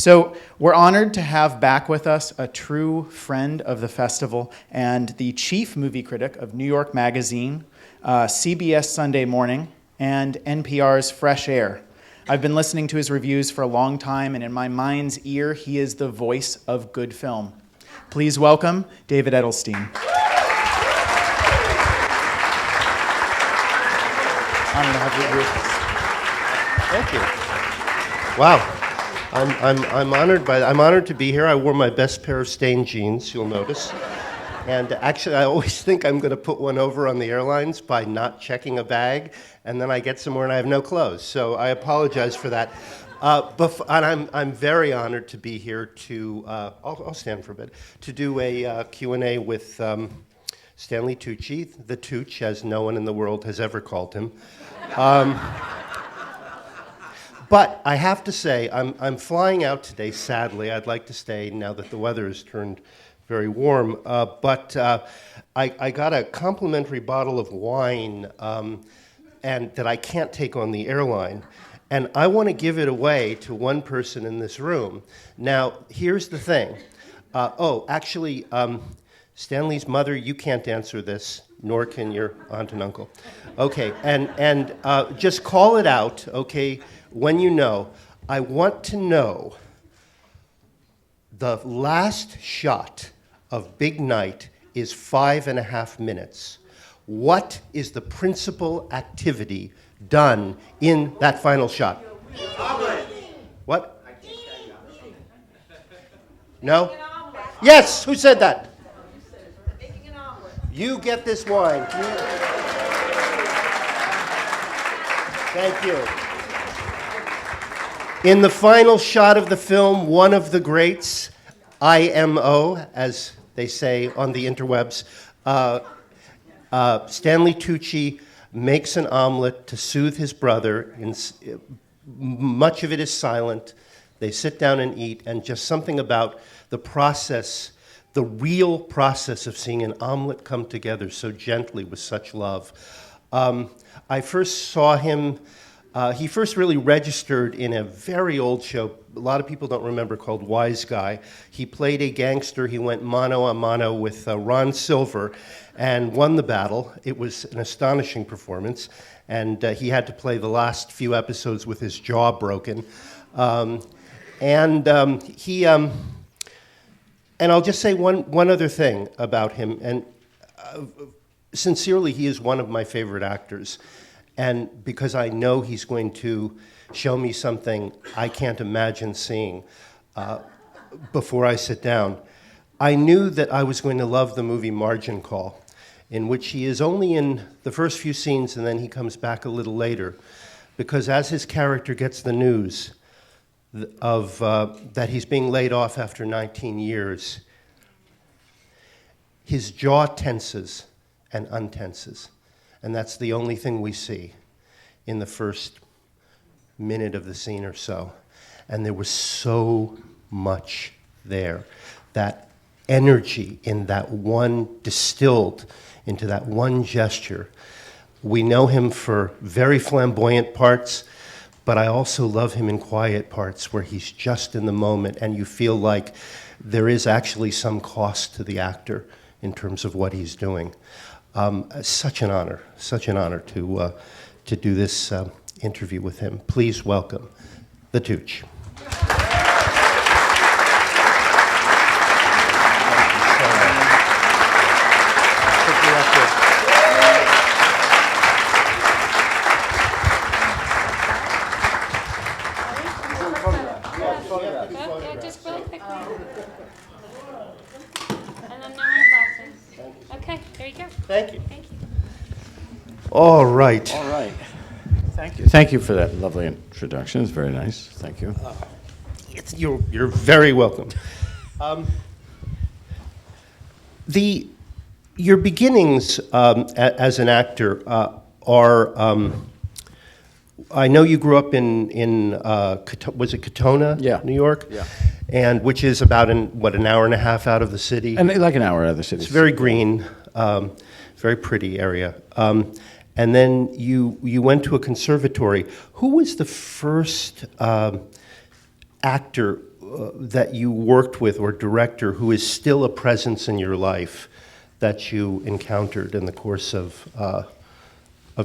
So we're honored to have back with us a true friend of the festival and the chief movie critic of New York Magazine, CBS Sunday Morning, and NPR's Fresh Air. I've been listening to his reviews for a long time, and in my mind's ear, he is the voice of good film. Please welcome David Edelstein. Honored to have you here. Thank you. Wow. I'm honored to be here. I wore my best pair of stained jeans, you'll notice. And actually, I always think I'm going to put one over on the airlines by not checking a bag, and then I get somewhere and I have no clothes. So I apologize for that. And I'm very honored to be here to, I'll stand for a bit, to do a Q&A with Stanley Tucci, the Tooch, as no one in the world has ever called him. But I have to say, I'm flying out today, sadly. I'd like to stay now that the weather has turned very warm. But I got a complimentary bottle of wine and that I can't take on the airline. And I want to give it away to one person in this room. Now, here's the thing. Stanley's mother, you can't answer this, nor can your aunt and uncle. Okay, and just call it out, okay? When you know, I want to know the last shot of Big Night is 5.5 minutes. What is the principal activity done in that final shot? What? No? Yes, who said that? You get this wine. Thank you. In the final shot of the film, one of the greats, IMO, as they say on the interwebs, Stanley Tucci makes an omelet to soothe his brother. Much of it is silent. They sit down and eat, and just something about the process, the real process of seeing an omelet come together so gently with such love. I first saw him. He first really registered in a very old show, a lot of people don't remember, called Wise Guy. He played a gangster. He went mano a mano with Ron Silver and won the battle. It was an astonishing performance, and he had to play the last few episodes with his jaw broken. And I'll just say one other thing about him, and sincerely, he is one of my favorite actors. And because I know he's going to show me something I can't imagine seeing before I sit down, I knew that I was going to love the movie Margin Call, in which he is only in the first few scenes and then he comes back a little later. Because as his character gets the news of that he's being laid off after 19 years, his jaw tenses and untenses. And that's the only thing we see in the first minute of the scene or so. And there was so much there. That energy in that one, distilled into that one gesture. We know him for very flamboyant parts, but I also love him in quiet parts where he's just in the moment and you feel like there is actually some cost to the actor in terms of what he's doing. Such an honor to do this interview with him. Please welcome the Tooch. There you go. Thank you. Thank you. All right. All right. Thank you. Thank you for that lovely introduction. It's very nice. Thank you. You're very welcome. Your beginnings as an actor are. I know you grew up in was it Katona, Yeah. New York? Yeah. And which is about an hour and a half out of the city. And like an hour out of the city. It's very green, very pretty area. And then you went to a conservatory. Who was the first actor that you worked with or director who is still a presence in your life that you encountered in the course of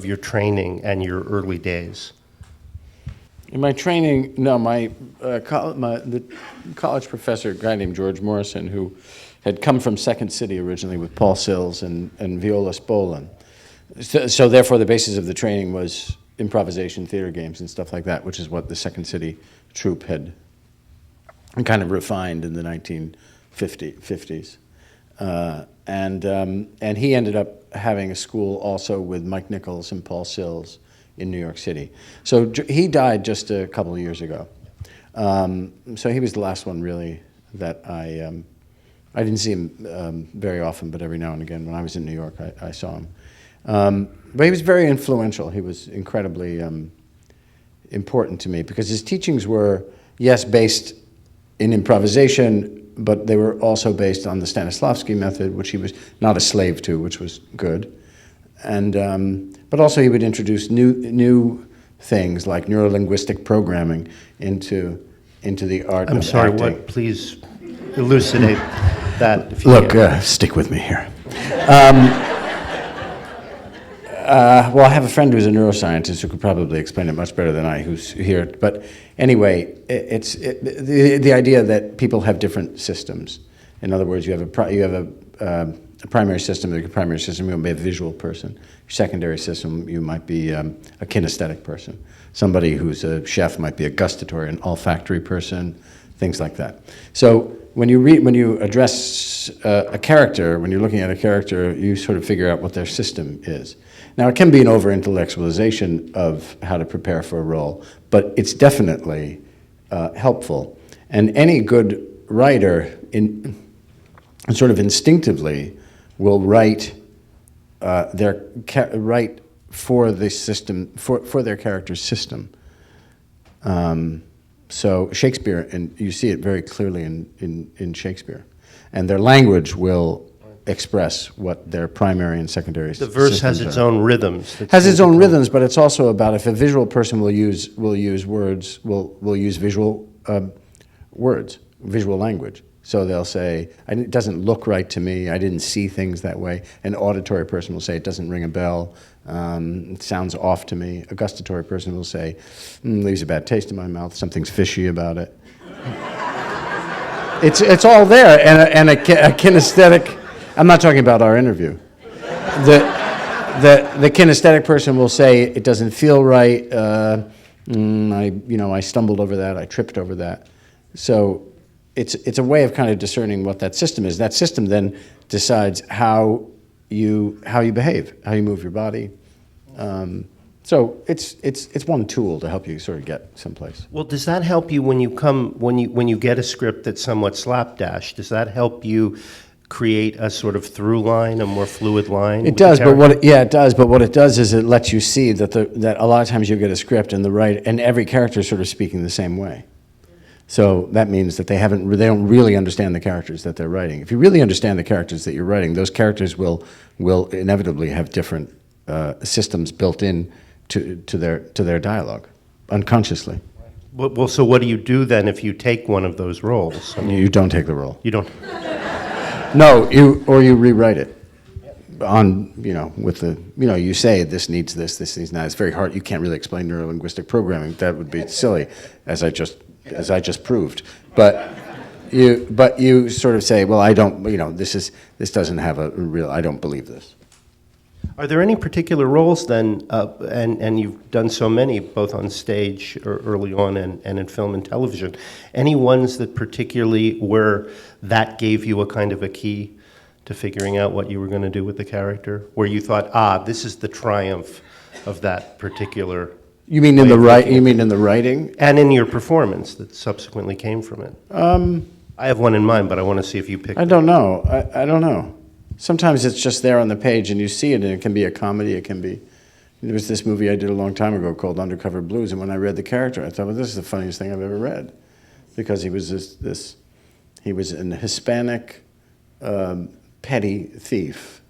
your training and your early days? In my training, no, the college professor, a guy named George Morrison, who had come from Second City originally with Paul Sills and Viola Spolin. So therefore, the basis of the training was improvisation, theater games, and stuff like that, which is what the Second City troupe had kind of refined in the 1950s. And he ended up having a school also with Mike Nichols and Paul Sills in New York City. So he died just a couple of years ago. So he was the last one really that I didn't see him very often, but every now and again when I was in New York, I saw him. But he was very influential. He was incredibly important to me because his teachings were, yes, based in improvisation, but they were also based on the Stanislavski method, which he was not a slave to, which was good. And but also he would introduce new things like neurolinguistic programming into the art of I'm sorry, acting. what? Please elucidate that. If you Look, can. stick with me here. Well, I have a friend who's a neuroscientist who could probably explain it much better than I, who's here. But anyway, it's the idea that people have different systems. In other words, you have a primary system. Your primary system, you might be a visual person. Your secondary system, you might be a kinesthetic person. Somebody who's a chef might be a gustatory, an olfactory person, things like that. So when you address a character, when you're looking at a character, you sort of figure out what their system is. Now, it can be an over-intellectualization of how to prepare for a role, but it's definitely helpful. And any good writer, sort of instinctively, will write write for the system, for their character's system. So Shakespeare, and you see it very clearly in Shakespeare, and their language will express what their primary and secondary The verse has systems its are. own rhythms. Has its own rhythms, but it's also about if a visual person will use words, will use visual words, visual language. So they'll say, it doesn't look right to me, I didn't see things that way. An auditory person will say, it doesn't ring a bell, it sounds off to me. A gustatory person will say, leaves a bad taste in my mouth, something's fishy about it. It's all there, and a kinesthetic, I'm not talking about our interview. The kinesthetic person will say, it doesn't feel right, I stumbled over that, I tripped over that. So it's a way of kind of discerning what that system is. That system then decides how you behave, how you move your body. So it's one tool to help you sort of get someplace. Well, does that help you when you get a script that's somewhat slapdash? Does that help you create a sort of through line, a more fluid line? It does, but it does. But what it does is it lets you see that that a lot of times you get a script and every character is sort of speaking the same way. So that means that they don't really understand the characters that they're writing. If you really understand the characters that you're writing, those characters will inevitably have different systems built in to their dialogue, unconsciously. Well, so what do you do then if you take one of those roles? You don't take the role. You don't. No, you rewrite it. You say this needs this needs that. It's very hard. You can't really explain neurolinguistic programming. That would be silly, as I just proved. But you sort of say, well, I don't. This doesn't have a real. I don't believe this. Are there any particular roles then, and you've done so many, both on stage or early on and in film and television, any ones that particularly where that gave you a kind of a key to figuring out what you were going to do with the character? Where you thought, this is the triumph of that particular... You mean in the writing? And in your performance that subsequently came from it. I have one in mind, but I want to see if you picked I don't know. I don't know. Sometimes it's just there on the page and you see it, and it can be a comedy, it can be... There was this movie I did a long time ago called Undercover Blues, and when I read the character, I thought, well, this is the funniest thing I've ever read. Because he was he was an Hispanic petty thief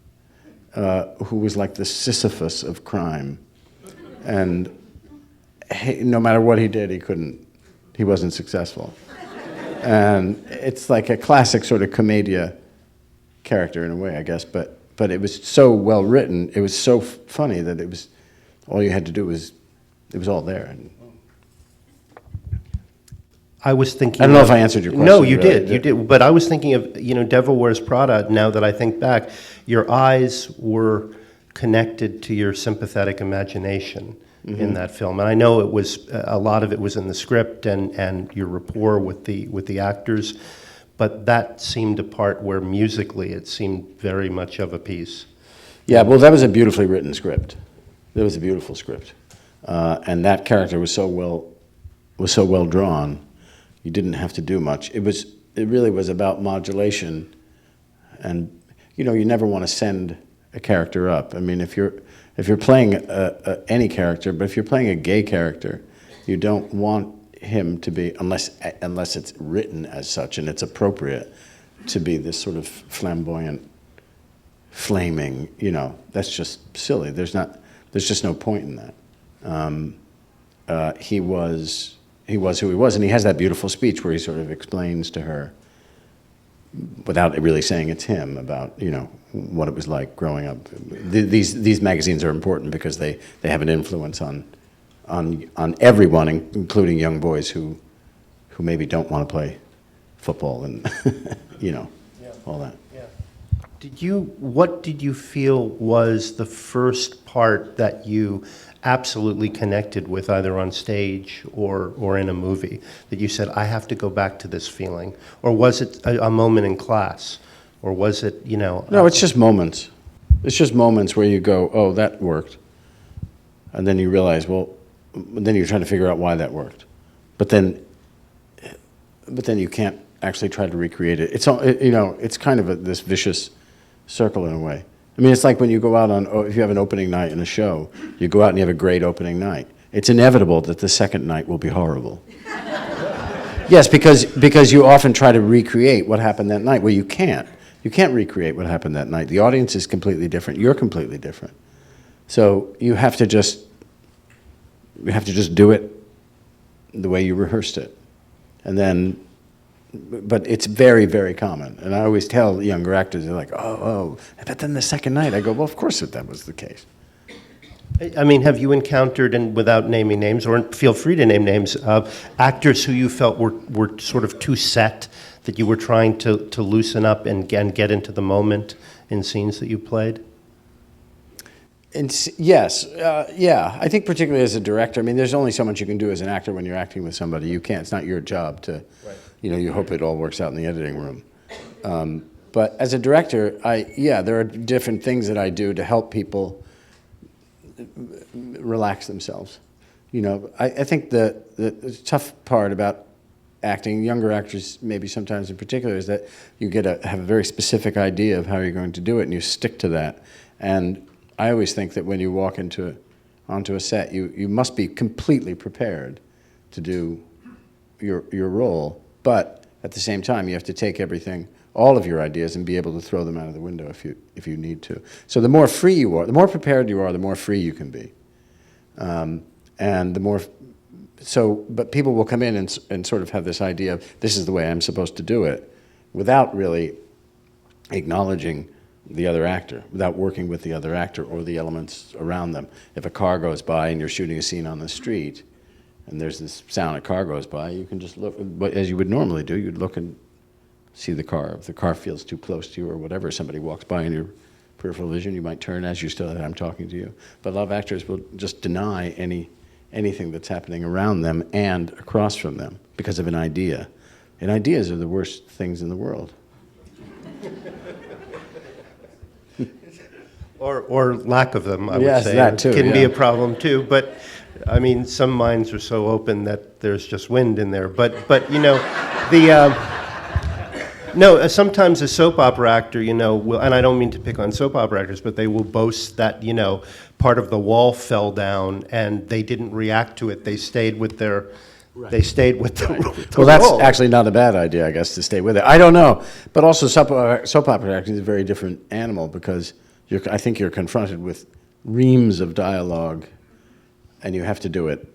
who was like the Sisyphus of crime. And no matter what he did, he wasn't successful. And it's like a classic sort of commedia character in a way, I guess, but it was so well written, it was so funny that it was, all you had to do was, it was all there. And I was thinking... I don't know if I answered your question. No, you did. But I was thinking of, Devil Wears Prada, now that I think back, your eyes were connected to your sympathetic imagination in that film. And I know it was, a lot of it was in the script and your rapport with the actors, but that seemed a part where musically it seemed very much of a piece. Yeah, well, that was a beautifully written script. That was a beautiful script. And that character was so well drawn. You didn't have to do much. It really was about modulation, and you never want to send a character up. I mean, if you're playing any character, but if you're playing a gay character, you don't want him to be, unless it's written as such and it's appropriate, to be this sort of flamboyant, flaming. That's just silly. There's just no point in that. He was who he was, and he has that beautiful speech where he sort of explains to her, without really saying it's him, about what it was like growing up. These magazines are important because they have an influence on everyone, including young boys who maybe don't want to play football and all that. Yeah. What did you feel was the first part that you absolutely connected with, either on stage or in a movie, that you said, I have to go back to this feeling? Or was it a moment in class? Or was it, No, it's just moments. It's just moments where you go, oh, that worked. And then you realize, well, then you're trying to figure out why that worked. But then you can't actually try to recreate it. It's kind of this vicious circle in a way. I mean, it's like when you go out if you have an opening night in a show, you go out and you have a great opening night. It's inevitable that the second night will be horrible. Yes, because you often try to recreate what happened that night. Well, you can't. You can't recreate what happened that night. The audience is completely different. You're completely different. So you have to just do it the way you rehearsed it. And then, but it's very, very common. And I always tell younger actors, they're like, oh, but then the second night, I go, well, of course that was the case. I mean, have you encountered, and without naming names, or feel free to name names, actors who you felt were sort of too set, that you were trying to loosen up and get into the moment in scenes that you played? Yes, yeah. I think particularly as a director, I mean, there's only so much you can do as an actor when you're acting with somebody. You can't. It's not your job to, you hope it all works out in the editing room. But as a director, there are different things that I do to help people relax themselves. I think the tough part about acting, younger actors maybe sometimes in particular, is that you have a very specific idea of how you're going to do it, and you stick to that. And I always think that when you walk onto a set, you must be completely prepared to do your role, but at the same time, you have to take all of your ideas, and be able to throw them out of the window if you need to. So the more free you are, the more prepared you are, the more free you can be, and the more. But people will come in and sort of have this idea of, this is the way I'm supposed to do it, without really acknowledging the other actor, without working with the other actor or the elements around them. If a car goes by and you're shooting a scene on the street, and there's this sound, a car goes by, you can just look, as you would normally do, you'd look and see the car. If the car feels too close to you or whatever, somebody walks by in your peripheral vision, you might turn as you still that I'm talking to you. But a lot of actors will just deny anything that's happening around them and across from them because of an idea. And ideas are the worst things in the world. Or lack of them, I Yes, would say. that too, It can be yeah. a problem too, but I mean, some minds are so open that there's just wind in there. But you know, sometimes a soap opera actor, you know, will, and I don't mean to pick on soap opera actors, but they will boast that, you know, part of the wall fell down and they didn't react to it. They stayed with their, they stayed with the, the Well, that's role. actually not a bad idea, I guess, to stay with it. I don't know, but also soap opera acting is a very different animal because I think you're confronted with reams of dialogue, and you have to do it,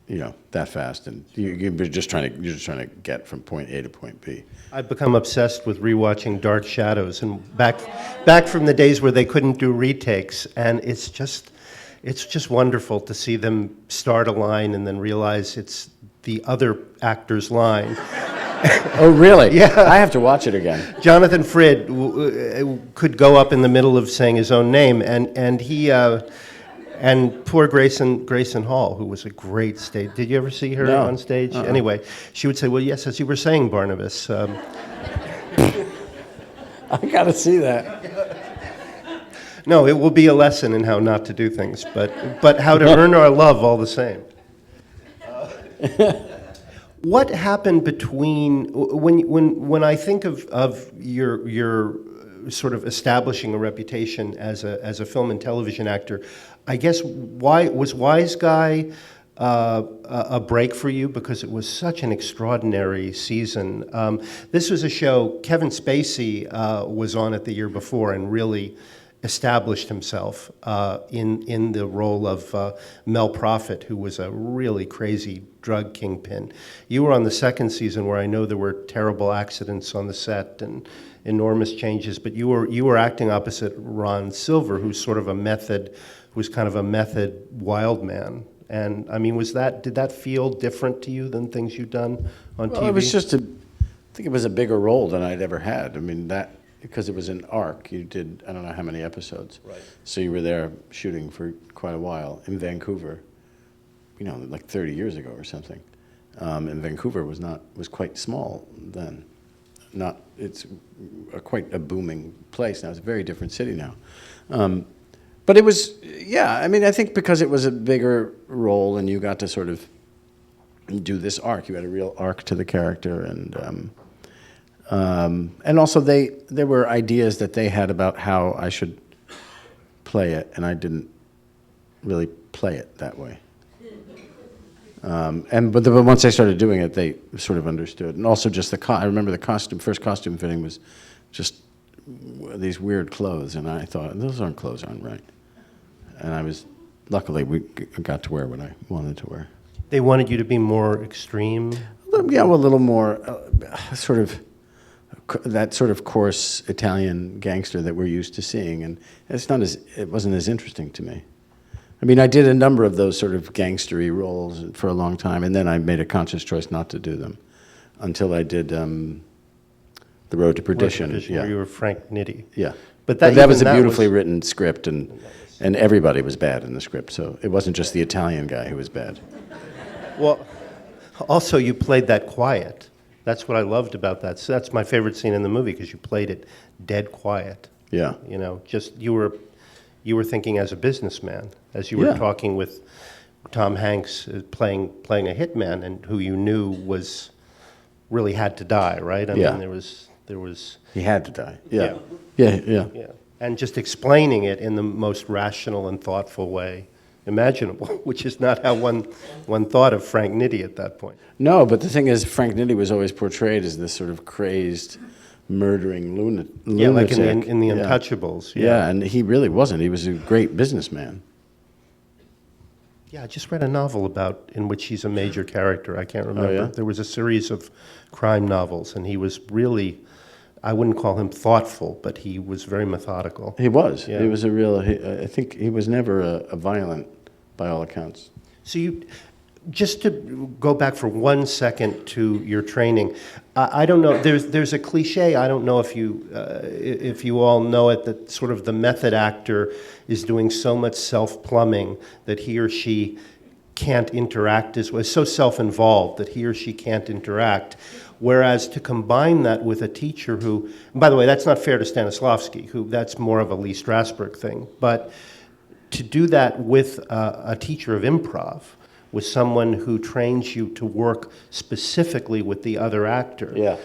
you know, that fast, and you're just trying to get from point A to point B. I've become obsessed with rewatching Dark Shadows, and back from the days where they couldn't do retakes, and it's just wonderful to see them start a line and then realize it's the other actor's line. Oh, really? Yeah. I have to watch it again. Jonathan Frid could go up in the middle of saying his own name, and he and poor Grayson Hall, who was a great stage. Did you ever see her No. on stage? Anyway, she would say, "Well, yes, as you were saying, Barnabas." I got to see that. No, it will be a lesson in how not to do things, but how to earn our love all the same. What happened between when I think of your sort of establishing a reputation as a film and television actor? I guess was Wise Guy a break for you because it was such an extraordinary season. This was a show Kevin Spacey was on it the year before and really established himself in the role of Mel Prophet, who was a really crazy drug kingpin. You were on the second season where I know there were terrible accidents on the set and enormous changes, but you were acting opposite Ron Silver, who's kind of a method wild man. And I mean, did that feel different to you than things you'd done on TV? Well, it was just I think it was a bigger role than I'd ever had. I mean, because it was an arc, you did, I don't know how many episodes. Right. So you were there shooting for quite a while in Vancouver, you know, like 30 years ago or something. And Vancouver was quite small then. It's quite a booming place now. It's a very different city now. But it was, yeah, I mean, I think because it was a bigger role and you got to sort of do this arc, you had a real arc to the character, and also there were ideas that they had about how I should play it, and I didn't really play it that way. But once I started doing it, they sort of understood. And also just I remember the first costume fitting was just these weird clothes, and I thought, those clothes aren't right. And luckily we got to wear what I wanted to wear. They wanted you to be more extreme? Yeah, well, a little more sort of that sort of coarse Italian gangster that we're used to seeing, and it wasn't as interesting to me. I mean, I did a number of those sort of gangstery roles for a long time, and then I made a conscious choice not to do them until I did The Road to Perdition. Yeah. Where you were Frank Nitti. Yeah. But that was a beautifully written script, and everybody was bad in the script, so it wasn't just the Italian guy who was bad. Well, also you played that quiet. That's what I loved about that. So that's my favorite scene in the movie because you played it dead quiet. Yeah. You know, just you were thinking as a businessman, as you were talking with Tom Hanks, playing a hitman, and who you knew really had to die, right? I mean, there was. He had to die. Yeah. Yeah. And just explaining it in the most rational and thoughtful way imaginable, which is not how one thought of Frank Nitti at that point. No, but the thing is, Frank Nitti was always portrayed as this sort of crazed, murdering lunatic. Yeah, like in the Untouchables. Yeah, and he really wasn't. He was a great businessman. Yeah, I just read a novel in which he's a major character. I can't remember. Oh, yeah? There was a series of crime novels, and he was really, I wouldn't call him thoughtful, but he was very methodical. He was. Yeah. He was I think he was never a violent, by all accounts. So just to go back for 1 second to your training, I don't know. There's a cliche. I don't know if you all know it, that sort of the method actor is doing so much self-plumbing that he or she can't interact as well. Is so self-involved that he or she can't interact. Whereas to combine that with a teacher who, and by the way, that's not fair to Stanislavski, who that's more of a Lee Strasberg thing, but to do that with a teacher of improv, with someone who trains you to work specifically with the other actor. Yeah.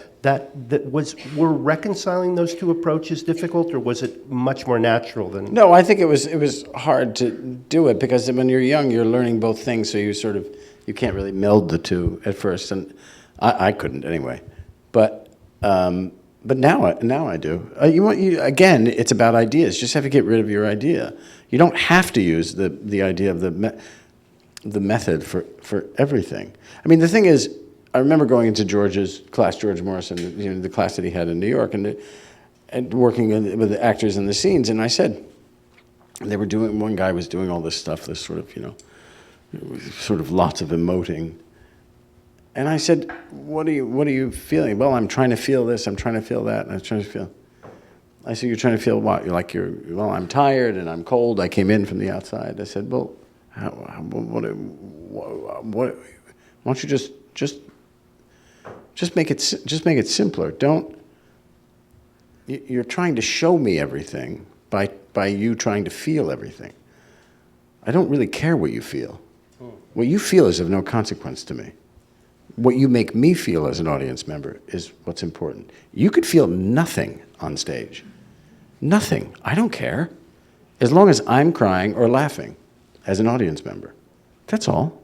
Were reconciling those two approaches difficult, or was it much more natural than? No, I think it was hard to do it because when you're young, you're learning both things, so you can't really meld the two at first, and I couldn't anyway. But now I do. Again, it's about ideas. You just have to get rid of your idea. You don't have to use the idea of the method for everything. I mean, the thing is, I remember going into George's class, George Morrison, the class that he had in New York, and working with the actors in the scenes. And I said, one guy was doing all this stuff, this sort of lots of emoting. And I said, what are you feeling? Well, I'm trying to feel this, I'm trying to feel that, and I'm trying to feel. I said, you're trying to feel what? Well, I'm tired and I'm cold. I came in from the outside. I said, well, why don't you just make it simpler? You're trying to show me everything by you trying to feel everything. I don't really care what you feel. What you feel is of no consequence to me. What you make me feel as an audience member is what's important. You could feel nothing on stage. Nothing. I don't care. As long as I'm crying or laughing as an audience member. That's all.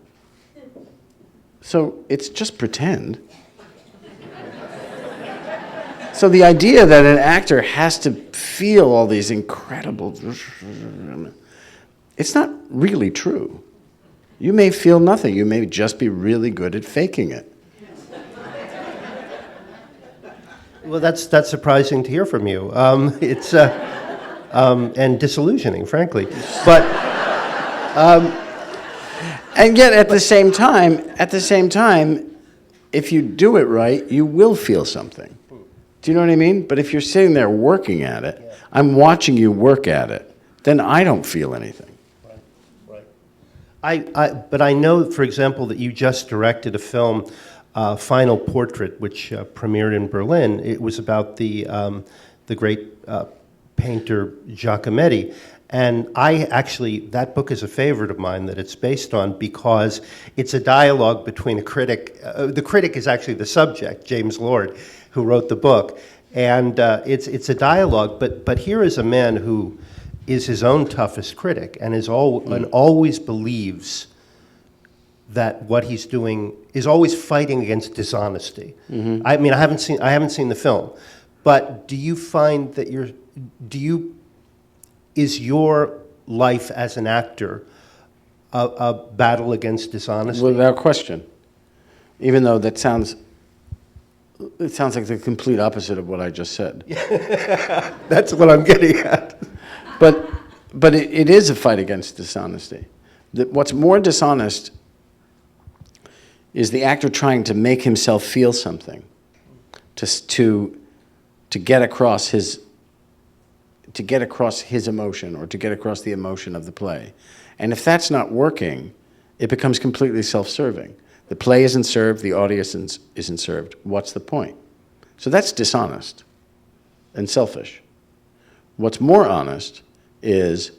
So it's just pretend. So the idea that an actor has to feel all these incredible... It's not really true. You may feel nothing. You may just be really good at faking it. Well, that's surprising to hear from you. It's and disillusioning, frankly. But and yet, at the same time, if you do it right, you will feel something. Do you know what I mean? But if you're sitting there working at it, I'm watching you work at it, then I don't feel anything. Right. But I know, for example, that you just directed a film, Final Portrait, which premiered in Berlin. It was about the great painter Giacometti. And that book is a favorite of mine that it's based on because it's a dialogue between a critic. The critic is actually the subject, James Lord, who wrote the book. And it's a dialogue, but here is a man who is his own toughest critic and and always believes that what he's doing is always fighting against dishonesty. Mm-hmm. I mean, I haven't seen the film, but do you find that is your life as an actor a battle against dishonesty? Without question. Even though it sounds like the complete opposite of what I just said. That's what I'm getting at. But it is a fight against dishonesty. What's more dishonest is the actor trying to make himself feel something, to get across his emotion or to get across the emotion of the play. And if that's not working, it becomes completely self-serving. The play isn't served, the audience isn't served. What's the point? So that's dishonest and selfish. What's more honest is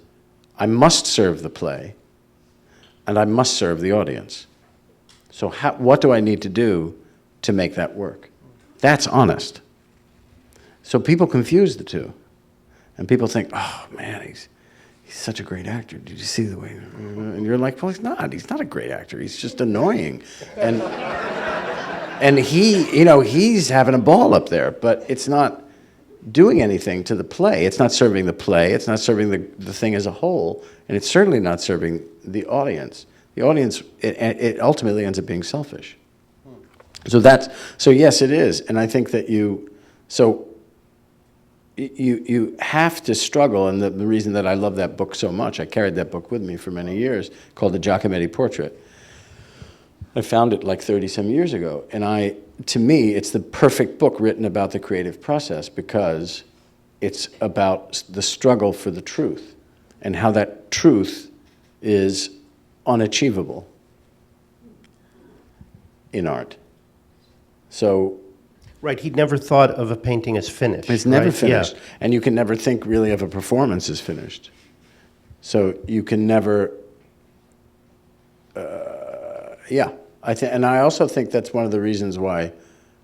I must serve the play and I must serve the audience. So what do I need to do to make that work? That's honest. So people confuse the two. And people think, oh man, he's such a great actor. Did you see the way? And you're like, well, he's not. He's not a great actor. He's just annoying. And he's having a ball up there, but it's not doing anything to the play. It's not serving the play. It's not serving the thing as a whole. And it's certainly not serving the audience. The audience, it ultimately ends up being selfish. So yes, it is. And I think that you have to struggle, and the reason that I love that book so much, I carried that book with me for many years, called The Giacometti Portrait. I found it like 30-some years ago, and to me, it's the perfect book written about the creative process because it's about the struggle for the truth and how that truth is unachievable in art. So Right, he'd never thought of a painting as finished. It's never right? finished. Yeah. And you can never think really of a performance as finished. So you can never, and I also think that's one of the reasons why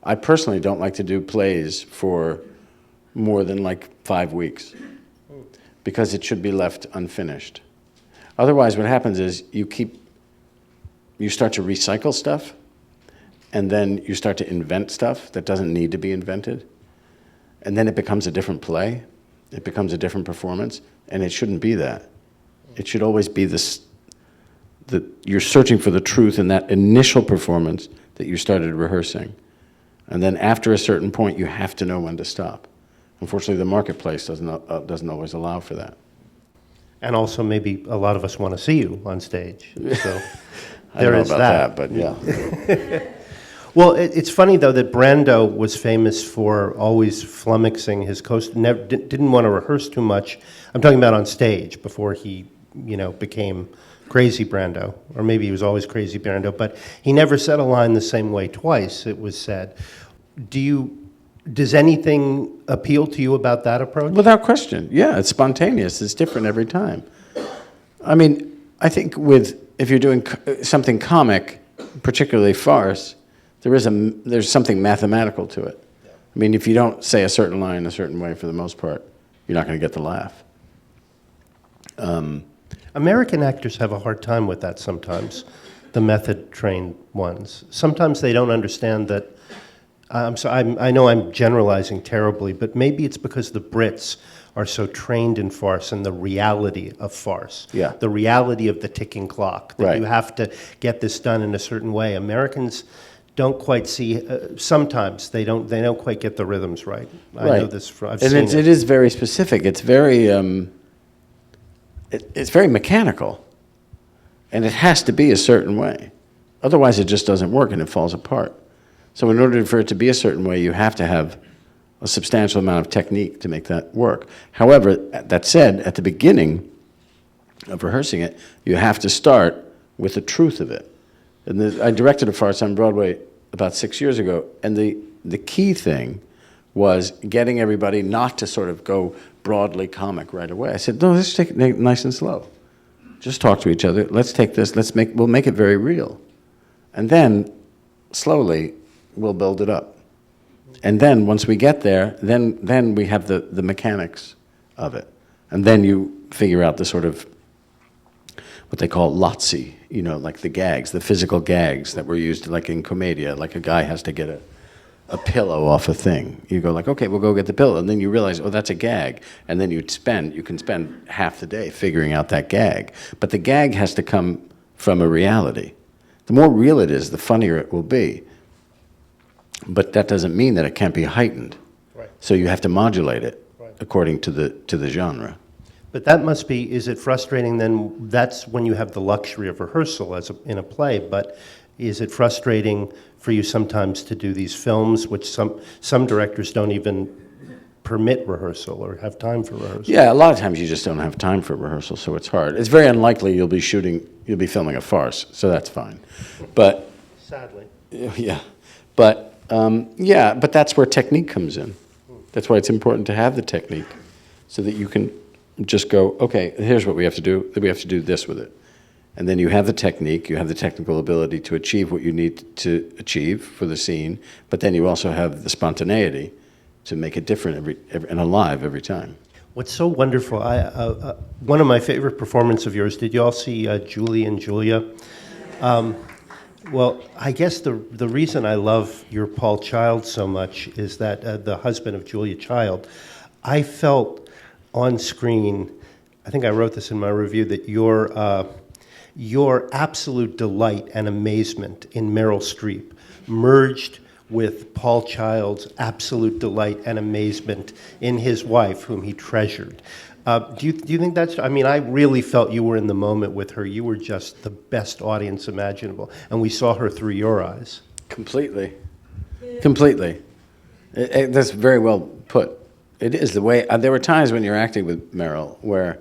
I personally don't like to do plays for more than like 5 weeks, because it should be left unfinished. Otherwise, what happens is you start to recycle stuff, and then you start to invent stuff that doesn't need to be invented. And then it becomes a different play. It becomes a different performance. And it shouldn't be that. It should always be this, that you're searching for the truth in that initial performance that you started rehearsing. And then after a certain point, you have to know when to stop. Unfortunately, the marketplace doesn't always allow for that. And also maybe a lot of us want to see you on stage. So I don't know about that, but yeah. Well, it's funny, though, that Brando was famous for always flummoxing his didn't want to rehearse too much. I'm talking about on stage before he, became Crazy Brando. Or maybe he was always Crazy Brando, but he never said a line the same way twice, it was said. Does anything appeal to you about that approach? Without question. Yeah, it's spontaneous. It's different every time. I mean, I think if you're doing something comic, particularly farce, there's something mathematical to it. I mean, if you don't say a certain line a certain way for the most part, you're not going to get the laugh. American actors have a hard time with that sometimes, the method-trained ones. Sometimes they don't understand that. I know I'm generalizing terribly, but maybe it's because the Brits are so trained in farce and the reality of farce. Yeah. The reality of the ticking clock, that Right. you have to get this done in a certain way. Americans don't quite see, sometimes they don't quite get the rhythms right. I know this, I've seen it. It is very specific. It's very, it's very mechanical. And it has to be a certain way. Otherwise, it just doesn't work and it falls apart. So in order for it to be a certain way, you have to have a substantial amount of technique to make that work. However, that said, at the beginning of rehearsing it, you have to start with the truth of it. And I directed a farce on Broadway about 6 years ago, and the key thing was getting everybody not to sort of go broadly comic right away. I said, no, let's take it nice and slow. Just talk to each other. Let's take this. We'll make it very real. And then, slowly, we'll build it up. And then, once we get there, then we have the mechanics of it. And then you figure out the sort of, what they call lotzi, like the gags, the physical gags that were used like in Commedia, like a guy has to get a pillow off a thing. You go like, okay, we'll go get the pillow. And then you realize, oh, that's a gag. And then you can spend half the day figuring out that gag. But the gag has to come from a reality. The more real it is, the funnier it will be. But that doesn't mean that it can't be heightened. Right. So you have to modulate it Right. according to the genre. But that must be, is it frustrating then, that's when you have the luxury of rehearsal in a play, but is it frustrating for you sometimes to do these films, which some directors don't even permit rehearsal or have time for rehearsal? Yeah, a lot of times you just don't have time for rehearsal, so it's hard. It's very unlikely you'll be filming a farce, so that's fine. But Sadly. yeah, but but that's where technique comes in. That's why it's important to have the technique, so that you can just go, okay, here's what we have to do. We have to do this with it. And then you have the technique, you have the technical ability to achieve what you need to achieve for the scene, but then you also have the spontaneity to make it different and alive every time. What's so wonderful, one of my favorite performances of yours, did you all see Julie and Julia? Well, I guess the reason I love your Paul Child so much is that the husband of Julia Child, I felt on screen, I think I wrote this in my review, that your absolute delight and amazement in Meryl Streep merged with Paul Child's absolute delight and amazement in his wife, whom he treasured. Do you think that's, I mean, I really felt you were in the moment with her. You were just the best audience imaginable, and we saw her through your eyes. Completely. Completely. That's very well put. It is the way, there were times when you're acting with Meryl where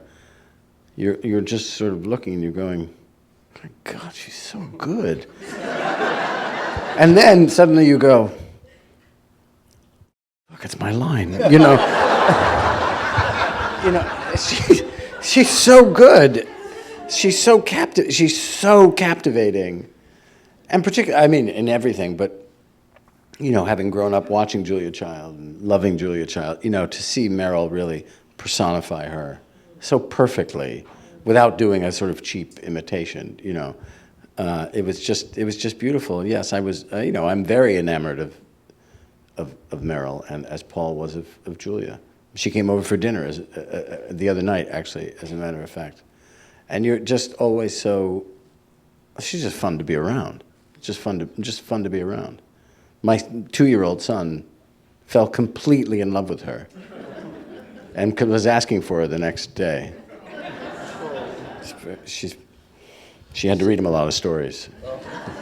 you're just sort of looking and you're going, my God, she's so good. And then suddenly you go, fuck, it's my line, you know. You know, she's so good. She's so captivating. And particularly, I mean, in everything, but, you know, having grown up watching Julia Child and loving Julia Child, you know, to see Meryl really personify her so perfectly without doing a sort of cheap imitation, you know, it was just beautiful. Yes, I was, you know, I'm very enamored of Meryl, and as Paul was of Julia. She came over for dinner the other night, actually, as a matter of fact. And you're just always so, she's just fun to be around. Just fun to be around. My 2-year-old son fell completely in love with her and was asking for her the next day. She had to read him a lot of stories.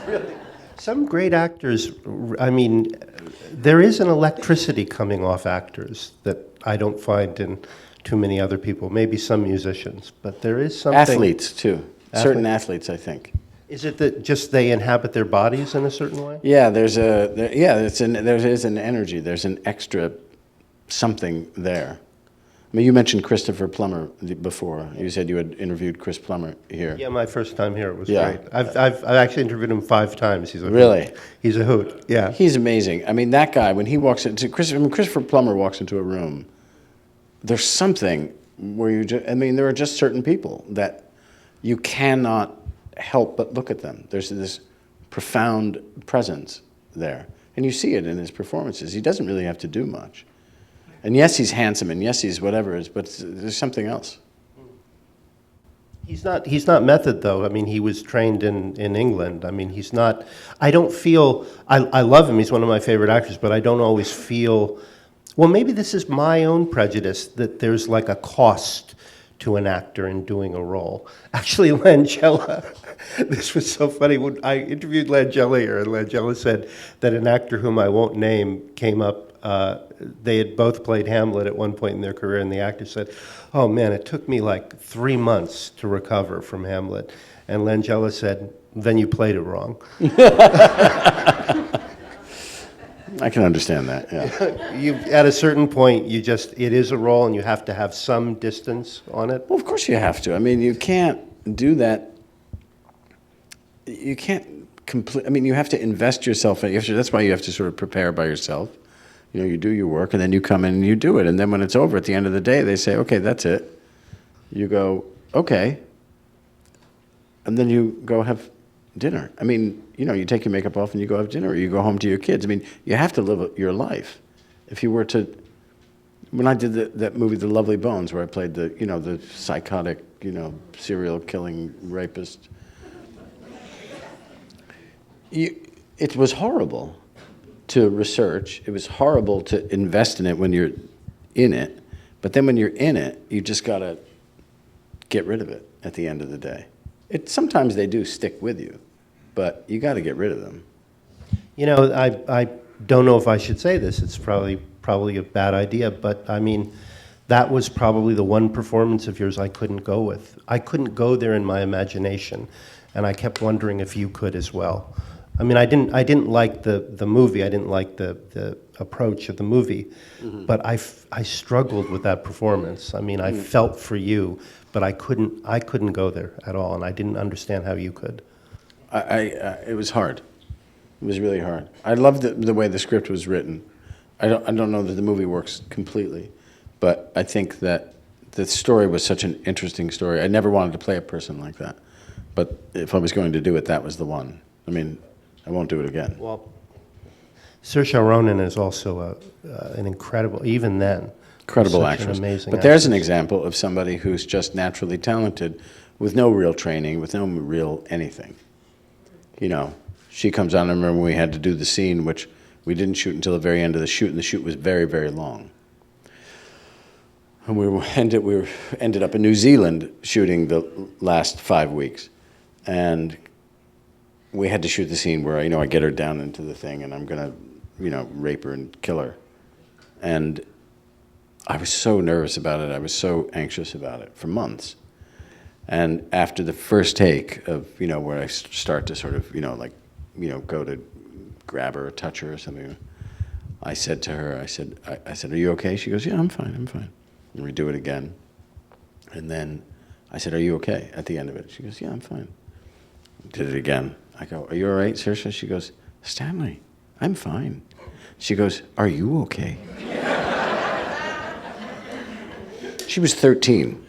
Really? Some great actors, I mean, there is an electricity coming off actors that I don't find in too many other people, maybe some musicians, but there is something. Athletes, too. Certain athletes, I think. Is it that just they inhabit their bodies in a certain way? Yeah, there is an energy. There's an extra something there. I mean, you mentioned Christopher Plummer before. You said you had interviewed Chris Plummer here. Yeah, my first time here, it was great. I've actually interviewed him 5 times. He's a really? Hoot. He's a hoot, yeah. He's amazing. I mean, that guy, when he walks into, when Christopher Plummer walks into a room, there's something where you just, I mean, there are just certain people that you cannot help but look at them. There's this profound presence there. And you see it in his performances. He doesn't really have to do much. And yes, he's handsome, and yes, he's whatever, but there's something else. He's not method, though. I mean, he was trained in England. I mean, he's not, I don't feel, I love him, he's one of my favorite actors, but I don't always feel, well, maybe this is my own prejudice, that there's like a cost to an actor in doing a role. Actually, Langella, this was so funny. When I interviewed Langella here, and Langella said that an actor whom I won't name came up, they had both played Hamlet at one point in their career, and the actor said, oh man, it took me like 3 months to recover from Hamlet. And Langella said, then you played it wrong. I can understand that, yeah. At a certain point, it is a role and you have to have some distance on it. Well, of course you have to. I mean, you can't do that. You can't I mean, you have to invest yourself in it. That's why you have to sort of prepare by yourself. You know, you do your work and then you come in and you do it. And then when it's over at the end of the day, they say, okay, that's it. You go, okay. And then you go have dinner. I mean, you know, you take your makeup off and you go have dinner, or you go home to your kids. I mean, you have to live your life. If you were to, when I did that movie, The Lovely Bones, where I played the psychotic, serial killing rapist, it was horrible to research. It was horrible to invest in it when you're in it. But then when you're in it, you just got to get rid of it at the end of the day. Sometimes they do stick with you, but you got to get rid of them. You know, I don't know if I should say this. It's probably a bad idea, but I mean, that was probably the one performance of yours I couldn't go with. I couldn't go there in my imagination, and I kept wondering if you could as well. I mean, I didn't like the movie. I didn't like the approach of the movie, but I struggled with that performance. I mean, I felt for you, but I couldn't go there at all, and I didn't understand how you could. It was hard. It was really hard. I loved the way the script was written. I don't know that the movie works completely, but I think that the story was such an interesting story. I never wanted to play a person like that, but if I was going to do it, that was the one. I mean, I won't do it again. Well, Saoirse Ronan is also an incredible, even then, incredible actress. But there's an example of somebody who's just naturally talented, with no real training, with no real anything. You know, she comes on. I remember when we had to do the scene, which we didn't shoot until the very end of the shoot, and the shoot was very, very long. And we ended up in New Zealand shooting the last 5 weeks, and we had to shoot the scene where I get her down into the thing, and I'm gonna, rape her and kill her, and I was so nervous about it. I was so anxious about it for months. And after the first take of, where I start to sort of, go to grab her or touch her or something, I said to her, I said, are you okay? She goes, yeah, I'm fine, I'm fine. And we do it again. And then I said, are you okay at the end of it? She goes, yeah, I'm fine. Did it again. I go, are you all right, Saoirse? She goes, Stanley, I'm fine. She goes, are you okay? She was 13.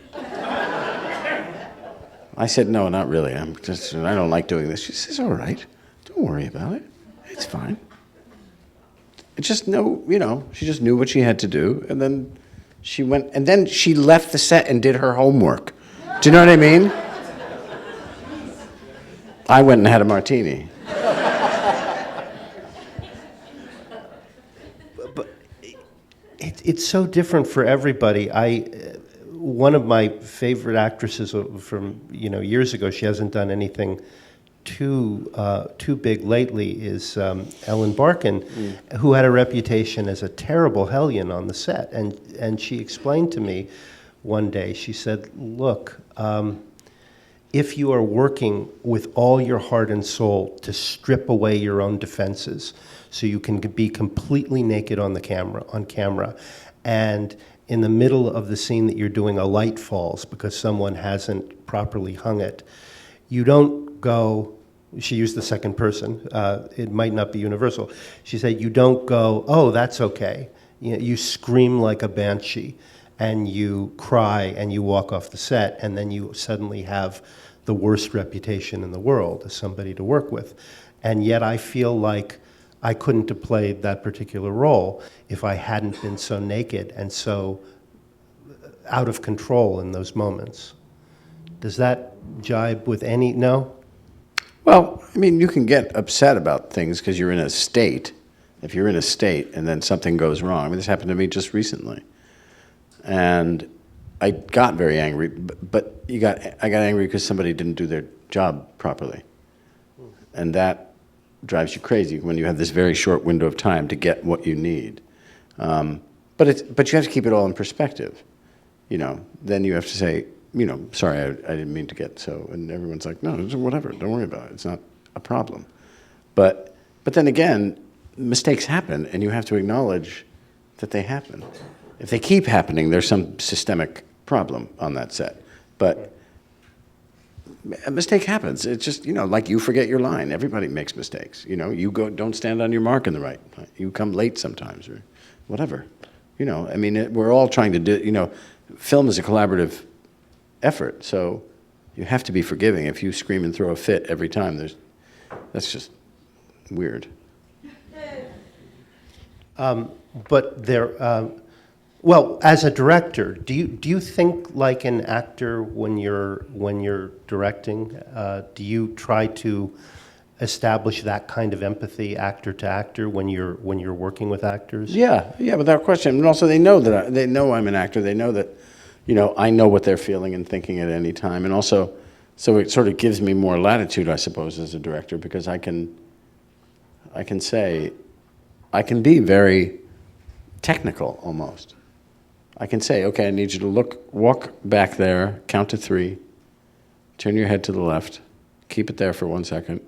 I said, no, not really. I don't like doing this. She says, all right, don't worry about it. It's fine. It just she just knew what she had to do, and then she went, and then she left the set and did her homework. Do you know what I mean? I went and had a martini. But it's so different for everybody. One of my favorite actresses from years ago, she hasn't done anything too big lately, is Ellen Barkin, who had a reputation as a terrible hellion on the set. And she explained to me one day, she said, look, if you are working with all your heart and soul to strip away your own defenses so you can be completely naked on camera, and in the middle of the scene that you're doing, a light falls because someone hasn't properly hung it, you don't go, she used the second person, it might not be universal. She said, you don't go, oh, that's okay. You scream like a banshee, and you cry, and you walk off the set, and then you suddenly have the worst reputation in the world as somebody to work with. And yet I feel like I couldn't have played that particular role if I hadn't been so naked and so out of control in those moments. Does that jibe with any, no? Well, I mean, you can get upset about things because you're in a state. If you're in a state and then something goes wrong, I mean, this happened to me just recently. And I got very angry, but I got angry because somebody didn't do their job properly. And that drives you crazy when you have this very short window of time to get what you need. But you have to keep it all in perspective. Then you have to say, sorry, I didn't mean to get so. And everyone's like, no, whatever, don't worry about it. It's not a problem. But then again, mistakes happen, and you have to acknowledge that they happen. If they keep happening, there's some systemic problem on that set. But a mistake happens. It's just, like you forget your line. Everybody makes mistakes. You don't stand on your mark in the right. You come late sometimes or whatever. I mean, we're all trying to do, film is a collaborative effort. So you have to be forgiving. If you scream and throw a fit every time, that's just weird. But there, well, as a director, do you think like an actor when you're directing? Do you try to establish that kind of empathy, actor to actor, when you're working with actors? Yeah, without question. And also, they know I'm an actor. They know that, I know what they're feeling and thinking at any time. And also, so it sort of gives me more latitude, I suppose, as a director, because I can be very technical almost. I can say, okay, I need you to walk back there, count to 3, turn your head to the left, keep it there for 1 second,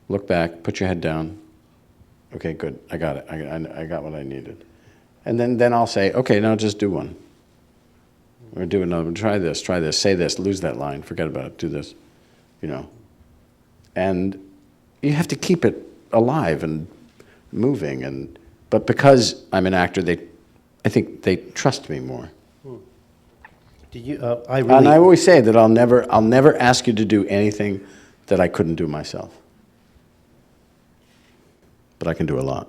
look back, put your head down. Okay, good, I got it. I got what I needed. And then I'll say, okay, now just do one. Or do another one, try this, say this, lose that line, forget about it, do this, And you have to keep it alive and moving. But because I'm an actor, I think they trust me more. Do you? And I always say that I'll never ask you to do anything that I couldn't do myself. But I can do a lot.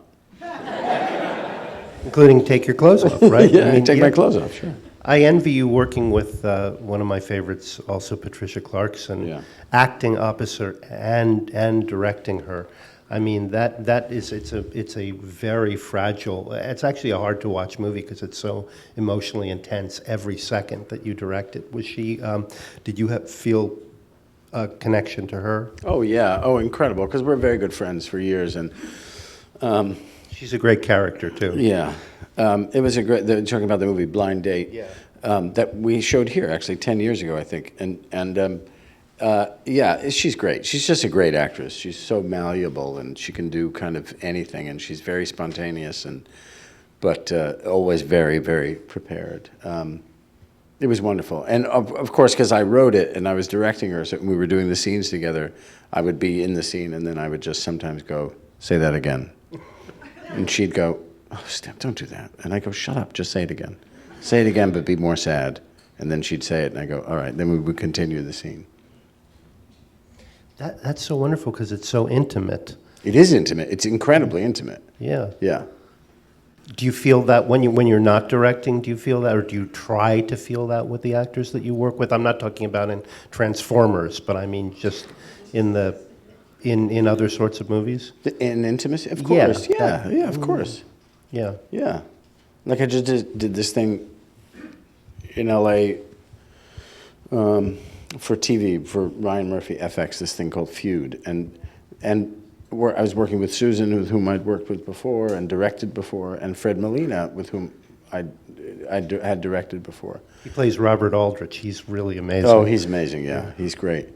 Including take your clothes off, right? Yeah, take my clothes off, sure. I envy you working with one of my favorites, also Patricia Clarkson, acting opposite and directing her. I mean, it's a very fragile. It's actually a hard to watch movie because it's so emotionally intense every second that you direct it. Was she? Did you feel a connection to her? Oh yeah, incredible. Because we're very good friends for years, and she's a great character too. Yeah, it was a great. They're talking about the movie Blind Date. Yeah. That we showed here actually 10 years ago, I think, and Yeah, she's great. She's just a great actress. She's so malleable, and she can do kind of anything, and she's very spontaneous, but always very, very prepared. It was wonderful. And of course, because I wrote it and I was directing her, so when we were doing the scenes together, I would be in the scene, and then I would just sometimes go, say that again. And she'd go, oh, Steph, don't do that. And I go, shut up, just say it again. Say it again, but be more sad. And then she'd say it, and I go, all right, then we would continue the scene. That's so wonderful because it's so intimate. It is intimate. It's incredibly intimate. Yeah. Yeah. Do you feel that when you're not directing? Do you feel that, or do you try to feel that with the actors that you work with? I'm not talking about in Transformers, but I mean just in other sorts of movies. In intimacy, of course. Yeah, of course. Yeah. Yeah. Like I just did this thing in LA for TV, for Ryan Murphy FX, this thing called Feud. And where I was working with Susan, with whom I'd worked with before and directed before, and Fred Molina, with whom I had directed before. He plays Robert Aldrich. He's really amazing. Oh, he's amazing, yeah. He's great.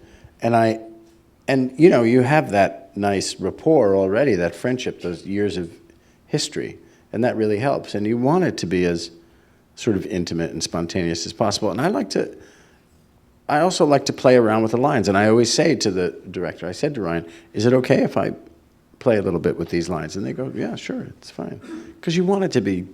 And you know, you have that nice rapport already, that friendship, those years of history, and that really helps. And you want it to be as sort of intimate and spontaneous as possible. And I also like to play around with the lines. And I always say to the director, I said to Ryan, is it okay if I play a little bit with these lines? And they go, yeah, sure, it's fine. Because you want it to be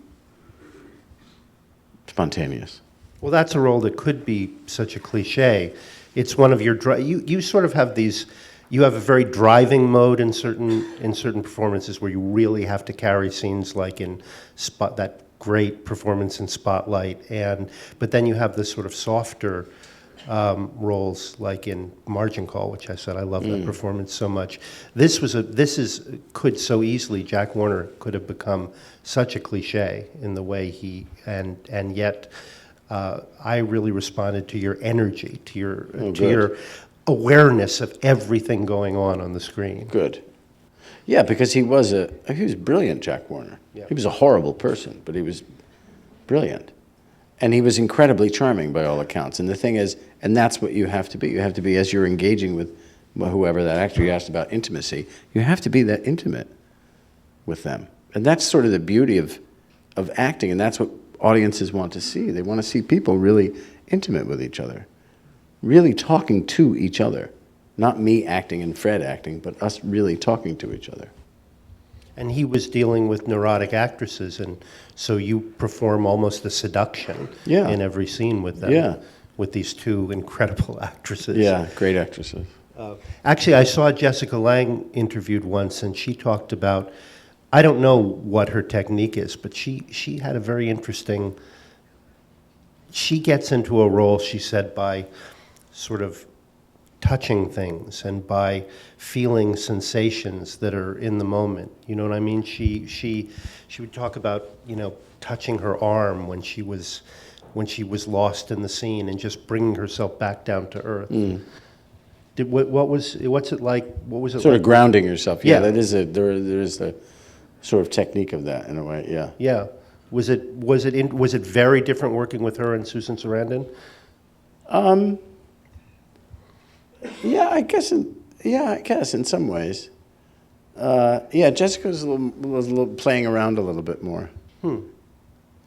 spontaneous. Well, that's a role that could be such a cliche. It's one of your you sort of have these. You have a very driving mode in certain performances where you really have to carry scenes, like in that great performance in Spotlight, but then you have this sort of softer roles, like in Margin Call, which I said I love that performance so much. Could so easily, Jack Warner could have become such a cliche in the way and yet I really responded to your energy, to your awareness of everything going on the screen. Good. Yeah, because he was brilliant, Jack Warner. Yeah. He was a horrible person, but he was brilliant. And he was incredibly charming by all accounts. And the thing is, and that's what you have to be. You have to be, as you're engaging with whoever that actor you asked about intimacy, you have to be that intimate with them. And that's sort of the beauty of acting, and that's what audiences want to see. They want to see people really intimate with each other, really talking to each other. Not me acting and Fred acting, but us really talking to each other. And he was dealing with neurotic actresses, and so you perform almost a seduction in every scene with them, with these two incredible actresses. Yeah, great actresses. Actually, I saw Jessica Lange interviewed once, and she talked about, I don't know what her technique is, but she had a very interesting, she gets into a role, she said, by sort of touching things and by feeling sensations that are in the moment. You know what I mean? She would talk about, touching her arm when she was lost in the scene and just bringing herself back down to earth. What's it like? What was it sort like? of grounding yourself. Yeah, Yeah. there is a sort of technique of that in a way. Yeah. Yeah. Was it very different working with her and Susan Sarandon? Yeah, I guess in some ways. Jessica was a little playing around a little bit more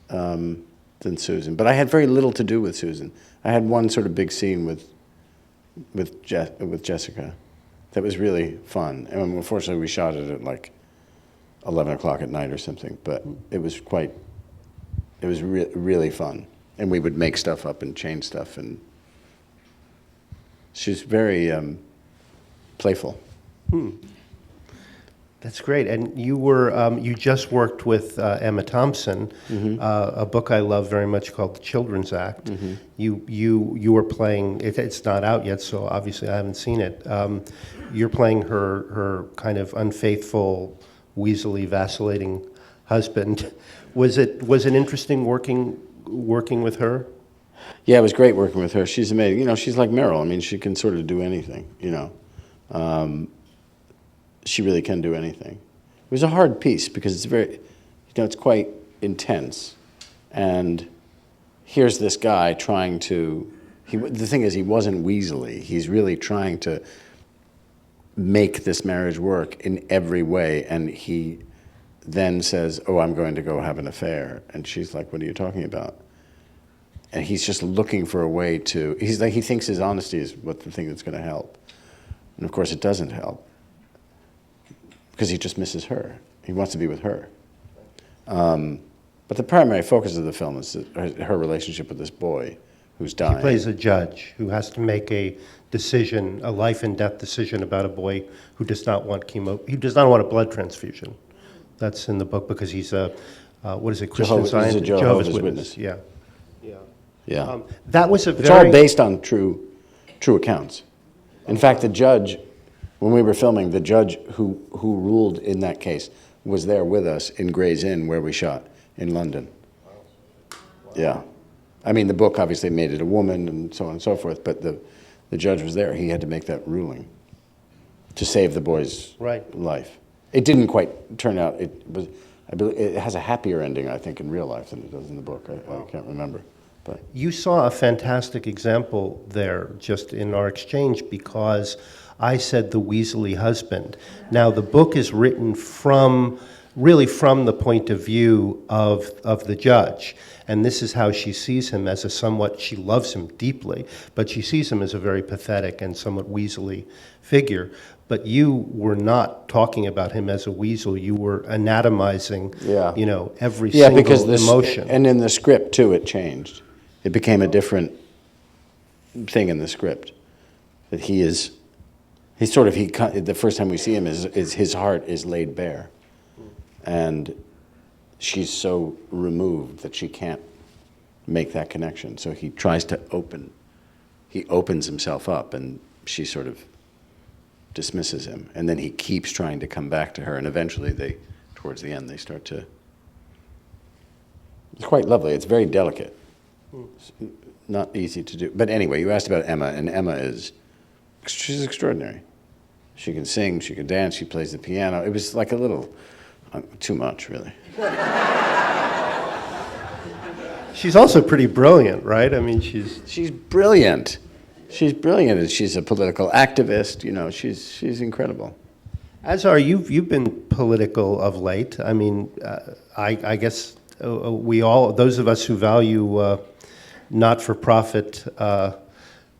than Susan, but I had very little to do with Susan. I had one sort of big scene with Jessica that was really fun, and unfortunately we shot it at like 11 o'clock at night or something. But it was really fun, and we would make stuff up and change stuff and. She's very playful. That's great. And you just worked with Emma Thompson, a book I love very much called The Children's Act. You were playing. It's not out yet, so obviously I haven't seen it. You're playing her kind of unfaithful, weaselly, vacillating husband. Was it interesting working with her? Yeah, it was great working with her. She's amazing. She's like Meryl. I mean, she can sort of do anything, She really can do anything. It was a hard piece because it's very, it's quite intense. And here's this guy trying to The thing is, he wasn't weaselly. He's really trying to make this marriage work in every way, and he then says, "Oh, I'm going to go have an affair," and she's like, "What are you talking about?" And he's just looking for a way to. He's like, he thinks his honesty is what the thing that's going to help, and of course, it doesn't help because he just misses her. He wants to be with her. But the primary focus of the film is her relationship with this boy who's dying. He plays a judge who has to make a decision, a life and death decision about a boy who does not want chemo. He does not want a blood transfusion. That's in the book because he's a what is it? Christian Scientist, he's a Jehovah's Witness. Yeah. Yeah. That was It's all based on true accounts. In fact, the judge, when we were filming, the judge who ruled in that case was there with us in Gray's Inn where we shot in London. Yeah. I mean, the book obviously made it a woman and so on and so forth, but the judge was there. He had to make that ruling to save the boy's life. It didn't quite turn out. It has a happier ending, I think, in real life than it does in the book. I can't remember. But you saw a fantastic example there just in our exchange because I said the Weasley husband. Now, the book is written really from the point of view of the judge. And this is how she sees him as she loves him deeply, but she sees him as a very pathetic and somewhat weaselly figure. But you were not talking about him as a weasel. You were anatomizing, every single emotion. And in the script, too, it changed. It became a different thing in the script. That the first time we see him is his heart is laid bare. And she's so removed that she can't make that connection. So he tries to he opens himself up, and she sort of dismisses him. And then he keeps trying to come back to her, and eventually towards the end, they start to. It's quite lovely. It's very delicate. It's not easy to do. But anyway, you asked about Emma, and she's extraordinary. She can sing, she can dance, she plays the piano. It was like a little. Too much, really. She's also pretty brilliant, right? I mean, she's brilliant. She's brilliant, and she's a political activist. She's incredible. As are you. You've been political of late. I mean, I guess we all, those of us who value not-for-profit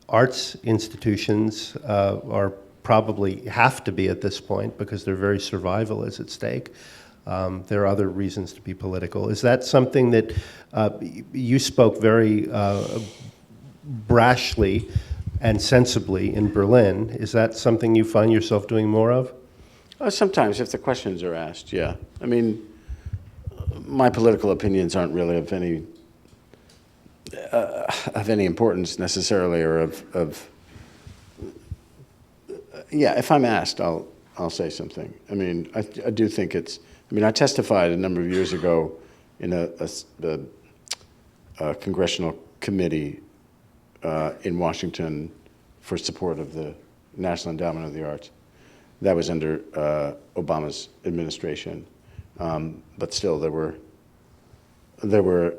arts institutions, are probably have to be at this point because their very survival is at stake. There are other reasons to be political. Is that something that you spoke very brashly and sensibly in Berlin? Is that something you find yourself doing more of? Sometimes, if the questions are asked, yeah. I mean, my political opinions aren't really of any importance necessarily, or of yeah. If I'm asked, I'll say something. I mean, I do think it's. I mean, I testified a number of years ago in a congressional committee in Washington for support of the National Endowment of the Arts. That was under Obama's administration, but still there were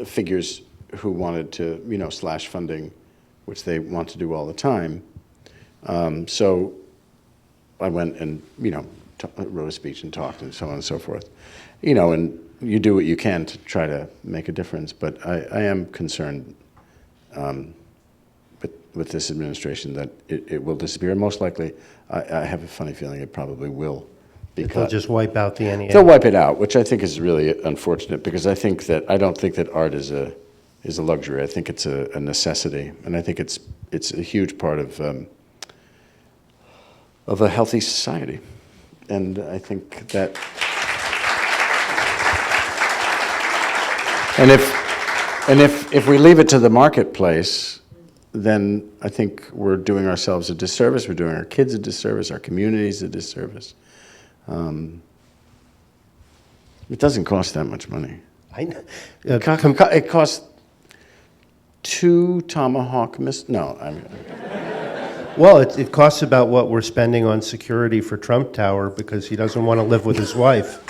figures who wanted to slash funding, which they want to do all the time. So I went and wrote a speech and talked and so on and so forth, and you do what you can to try to make a difference. But I am concerned with this administration that it will disappear. And most likely, I have a funny feeling it probably will. Because they'll just wipe out the NEA. They'll wipe it out, which I think is really unfortunate because I don't think that art is a luxury. I think it's a necessity, and I think it's a huge part of a healthy society. And I think that, and if we leave it to the marketplace, then I think we're doing ourselves a disservice. We're doing our kids a disservice, our communities a disservice. It doesn't cost that much money. It costs 2 Tomahawk missiles. No, I mean. Well, it costs about what we're spending on security for Trump Tower because he doesn't want to live with his wife.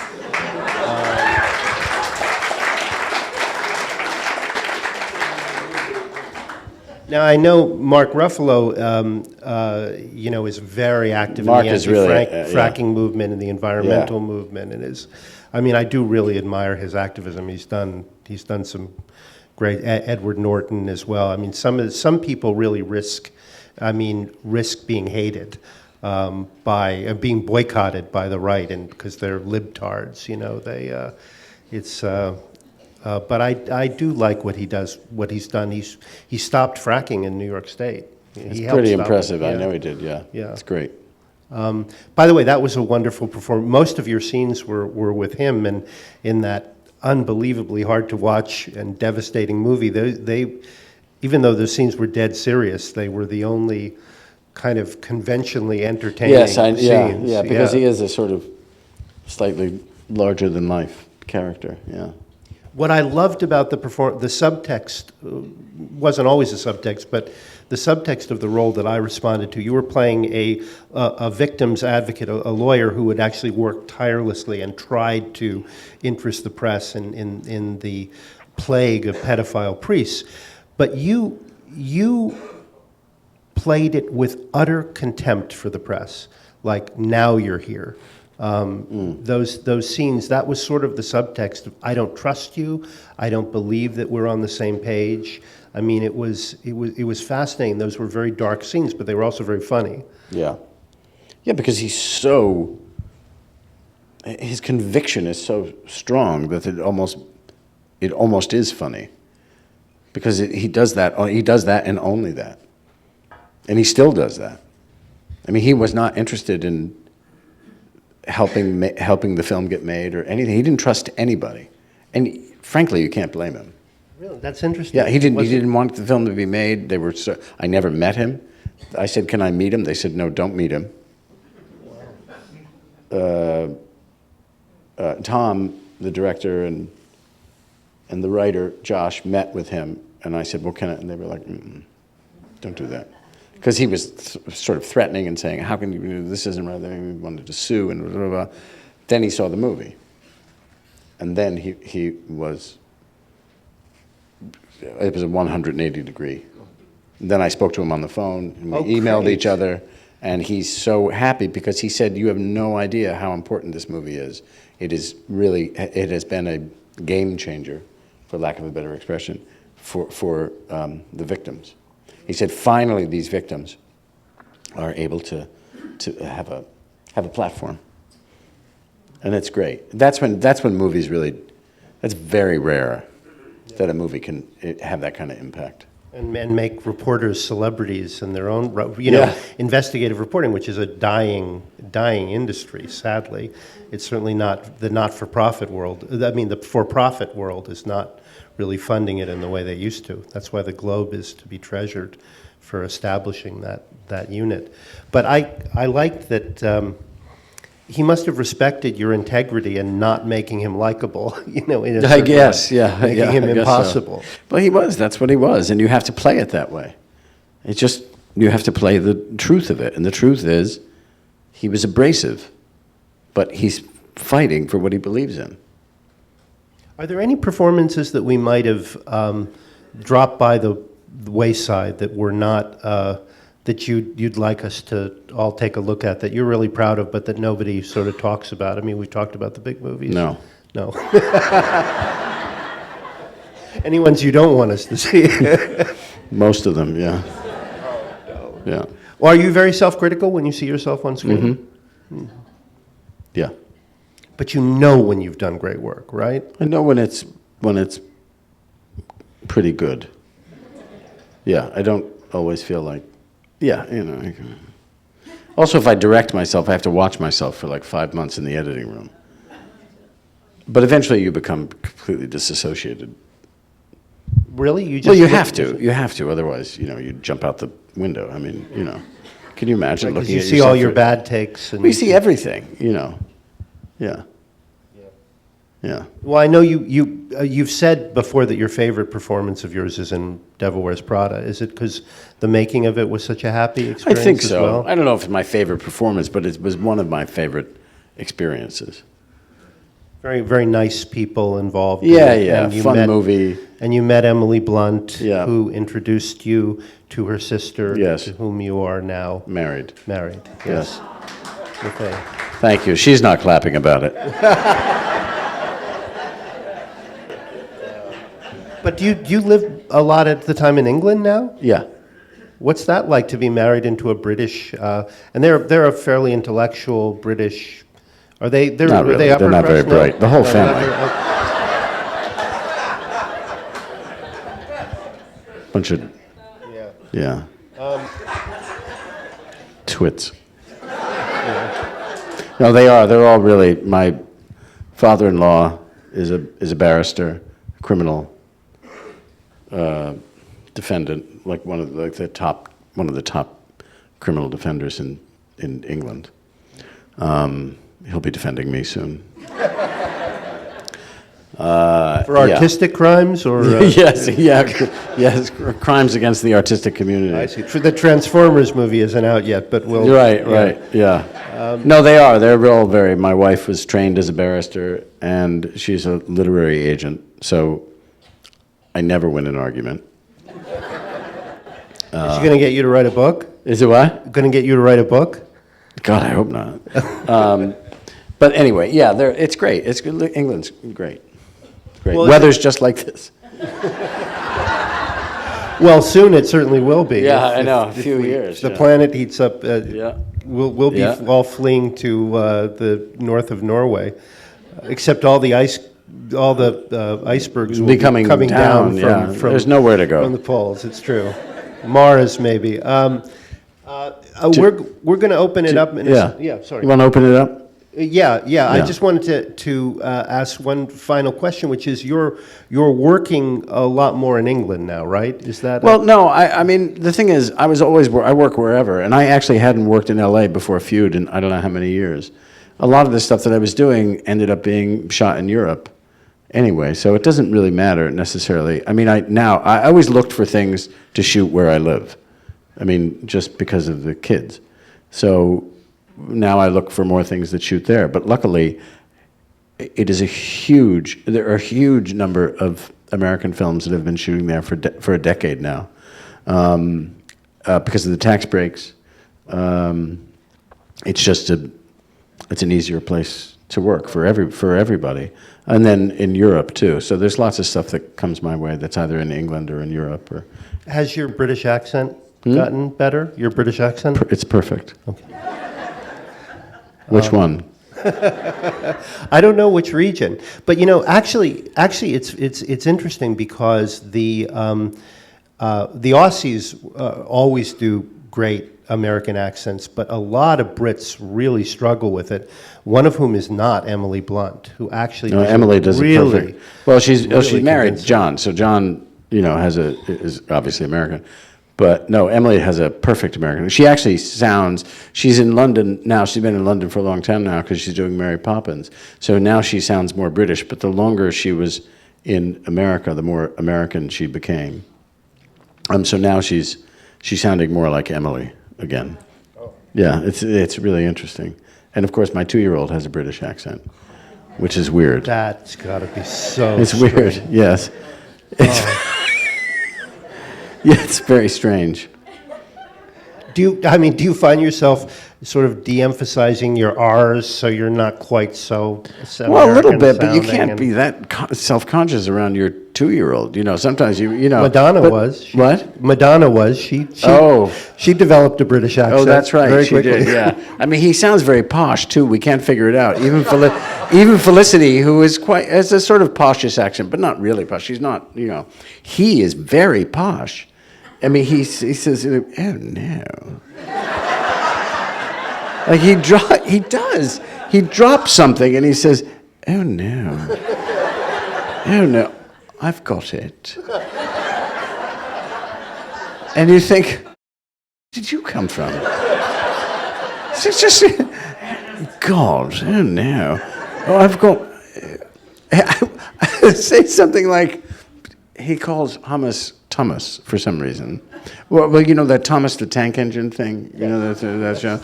Now, I know Mark Ruffalo, is very active Mark in the is really, anti-fracking movement and the environmental movement, and I do really admire his activism. He's done some great. Edward Norton as well. I mean, some people really risk being hated by being boycotted by the right, and because they're libtards, but I do like what he does, what he's done. He stopped fracking in New York State. It's pretty impressive. I know he did, yeah. Yeah. It's great. By the way, that was a wonderful performance. Most of your scenes were with him, and in that unbelievably hard to watch and devastating movie, they even though the scenes were dead serious, they were the only kind of conventionally entertaining scenes. Yeah, because he is a sort of slightly larger than life character, yeah. What I loved about the subtext wasn't always a subtext, but the subtext of the role that I responded to. You were playing a victim's advocate, a lawyer who had actually worked tirelessly and tried to interest the press in the plague of pedophile priests. But you played it with utter contempt for the press, like, now you're here. Those scenes, that was sort of the subtext of, I don't trust you, I don't believe that we're on the same page. I mean, it was fascinating. Those were very dark scenes, but they were also very funny. Yeah. Yeah, because his conviction is so strong that it almost is funny. Because he does that and only that. And he still does that. I mean, he was not interested in helping the film get made or anything. He didn't trust anybody, and frankly, you can't blame him. Really, that's interesting. Yeah, he didn't want the film to be made. I never met him. I said, "Can I meet him?" They said, "No, don't meet him." Tom, the director, and the writer Josh met with him, and I said, "Well, can I?" And they were like, "Don't do that." Because he was sort of threatening and saying, "How can you do this? Isn't right." He wanted to sue and blah, blah, blah. Then he saw the movie, and then he was. It was a 180 degree. Then I spoke to him on the phone, and we emailed each other, and he's so happy because he said, "You have no idea how important this movie is. It has been a game changer, for lack of a better expression, for the victims." He said, finally, these victims are able to have a platform, and it's great. That's when movies really. That's very rare that a movie can have that kind of impact. And make reporters celebrities in their own, investigative reporting, which is a dying industry. Sadly, it's certainly not the not-for-profit world. I mean, the for-profit world is not really funding it in the way they used to. That's why the Globe is to be treasured for establishing that unit. But I liked that he must have respected your integrity and not making him likable, in a I guess, way, yeah. making him impossible. So. But he was, that's what he was, and you have to play it that way. It's just, you have to play the truth of it, and the truth is, he was abrasive, but he's fighting for what he believes in. Are there any performances that we might have dropped by the wayside that were not, that you'd like us to all take a look at, that you're really proud of, but that nobody sort of talks about? I mean, we talked about the big movies. No. Any ones you don't want us to see? Most of them, yeah. Oh, no. Yeah. Well, are you very self-critical when you see yourself on screen? Mm-hmm. Yeah. But you know when you've done great work, right? I know when it's pretty good. Yeah, I don't always feel like, Also, if I direct myself, I have to watch myself for like 5 months in the editing room. But eventually you become completely disassociated. Really? You have to. You have to. Otherwise, you jump out the window. I mean, can you imagine looking at yourself? You see all your bad takes. We see everything, Yeah. Yeah. Well, I know you've said before that your favorite performance of yours is in Devil Wears Prada. Is it because the making of it was such a happy experience? I think so. As well? I don't know if it's my favorite performance, but it was one of my favorite experiences. Very, very nice people involved. Yeah, in it. yeah, And you fun met- movie. And you met Emily Blunt, Yeah. who introduced you to her sister, Yes. to whom you are now Married. married. Yes. Okay. Thank you. She's not clapping about it. But do you live a lot at the time in England now? Yeah. What's that like to be married into a British? And they're a fairly intellectual British. Are they? Not Are really. they upper They're not very crust? No? bright. The whole No, they're not family. very- Bunch of, yeah. yeah. Twits. No, they are. They're all really. My father-in-law is a barrister, criminal defendant, like one of the top criminal defenders in England. He'll be defending me soon. For artistic crimes or? Yes, yes, crimes against the artistic community. I see. The Transformers movie isn't out yet, but we'll. Right, yeah. No, they are. They're all very. My wife was trained as a barrister, and she's a literary agent, so I never win an argument. Is she going to get you to write a book? Is it what? Going to get you to write a book? God, I hope not. But anyway, yeah, it's great. It's good. England's great. Great. Well, Weather's just like this. Well, soon it certainly will be. Yeah, I know. A few years. The yeah. planet heats up. Yeah. We'll be Yeah. all fleeing to the north of Norway, except all the icebergs will Be be coming coming down yeah. from There's nowhere to go. from the poles. It's true. Mars maybe. We're going to open it up. Yeah. Sorry. You want to open it up? Yeah. I Yeah. just wanted to ask one final question, which is you're working a lot more in England now, right? Is that Well, no. I mean, the thing is, I work wherever, and I actually hadn't worked in L.A. before Feud in I don't know how many years. A lot of the stuff that I was doing ended up being shot in Europe, anyway. So it doesn't really matter necessarily. I mean, I always looked for things to shoot where I live. I mean, just because of the kids. So now I look for more things that shoot there. But luckily, there are a huge number of American films that have been shooting there for a decade now. Because of the tax breaks, it's an easier place to work for everybody. And then in Europe too. So there's lots of stuff that comes my way that's either in England or in Europe. Or Has your British accent gotten better? Your British accent? it's perfect. Okay. Which one? I don't know which region, but actually, it's interesting because the Aussies always do great American accents, but a lot of Brits really struggle with it. One of whom is not Emily Blunt, who actually Emily does really, it perfect. Well, she's really married convincing. John, so John, is obviously American. But no, Emily has a perfect American. She actually she's in London now. She's been in London for a long time now because she's doing Mary Poppins. So now she sounds more British, but the longer she was in America, the more American she became. So now she's sounding more like Emily again. Oh. Yeah, it's really interesting. And of course, my 2-year-old has a British accent, which is weird. That's got to be so. It's weird, yes. Yeah, it's very strange. Do you find yourself sort of de-emphasizing your R's so you're not quite so Well, a little American bit, but you sounding can't and- be that self-conscious around your 2-year-old. Sometimes you know. Madonna but- was. What? Madonna was. She developed a British accent. Oh, that's right. Very She quickly. did. Yeah. I mean, he sounds very posh too. We can't figure it out. Even Felicity, who has a sort of poshish accent, but not really posh. She's not. He is very posh. I mean, he says, "Oh no." Like he does. He drops something and he says, "Oh no. Oh no. I've got it." And you think, where did you come from? It's just, God, oh no. Oh, I've got, say something like, he calls hummus Thomas for some reason. Well, that Thomas the Tank Engine thing, that show?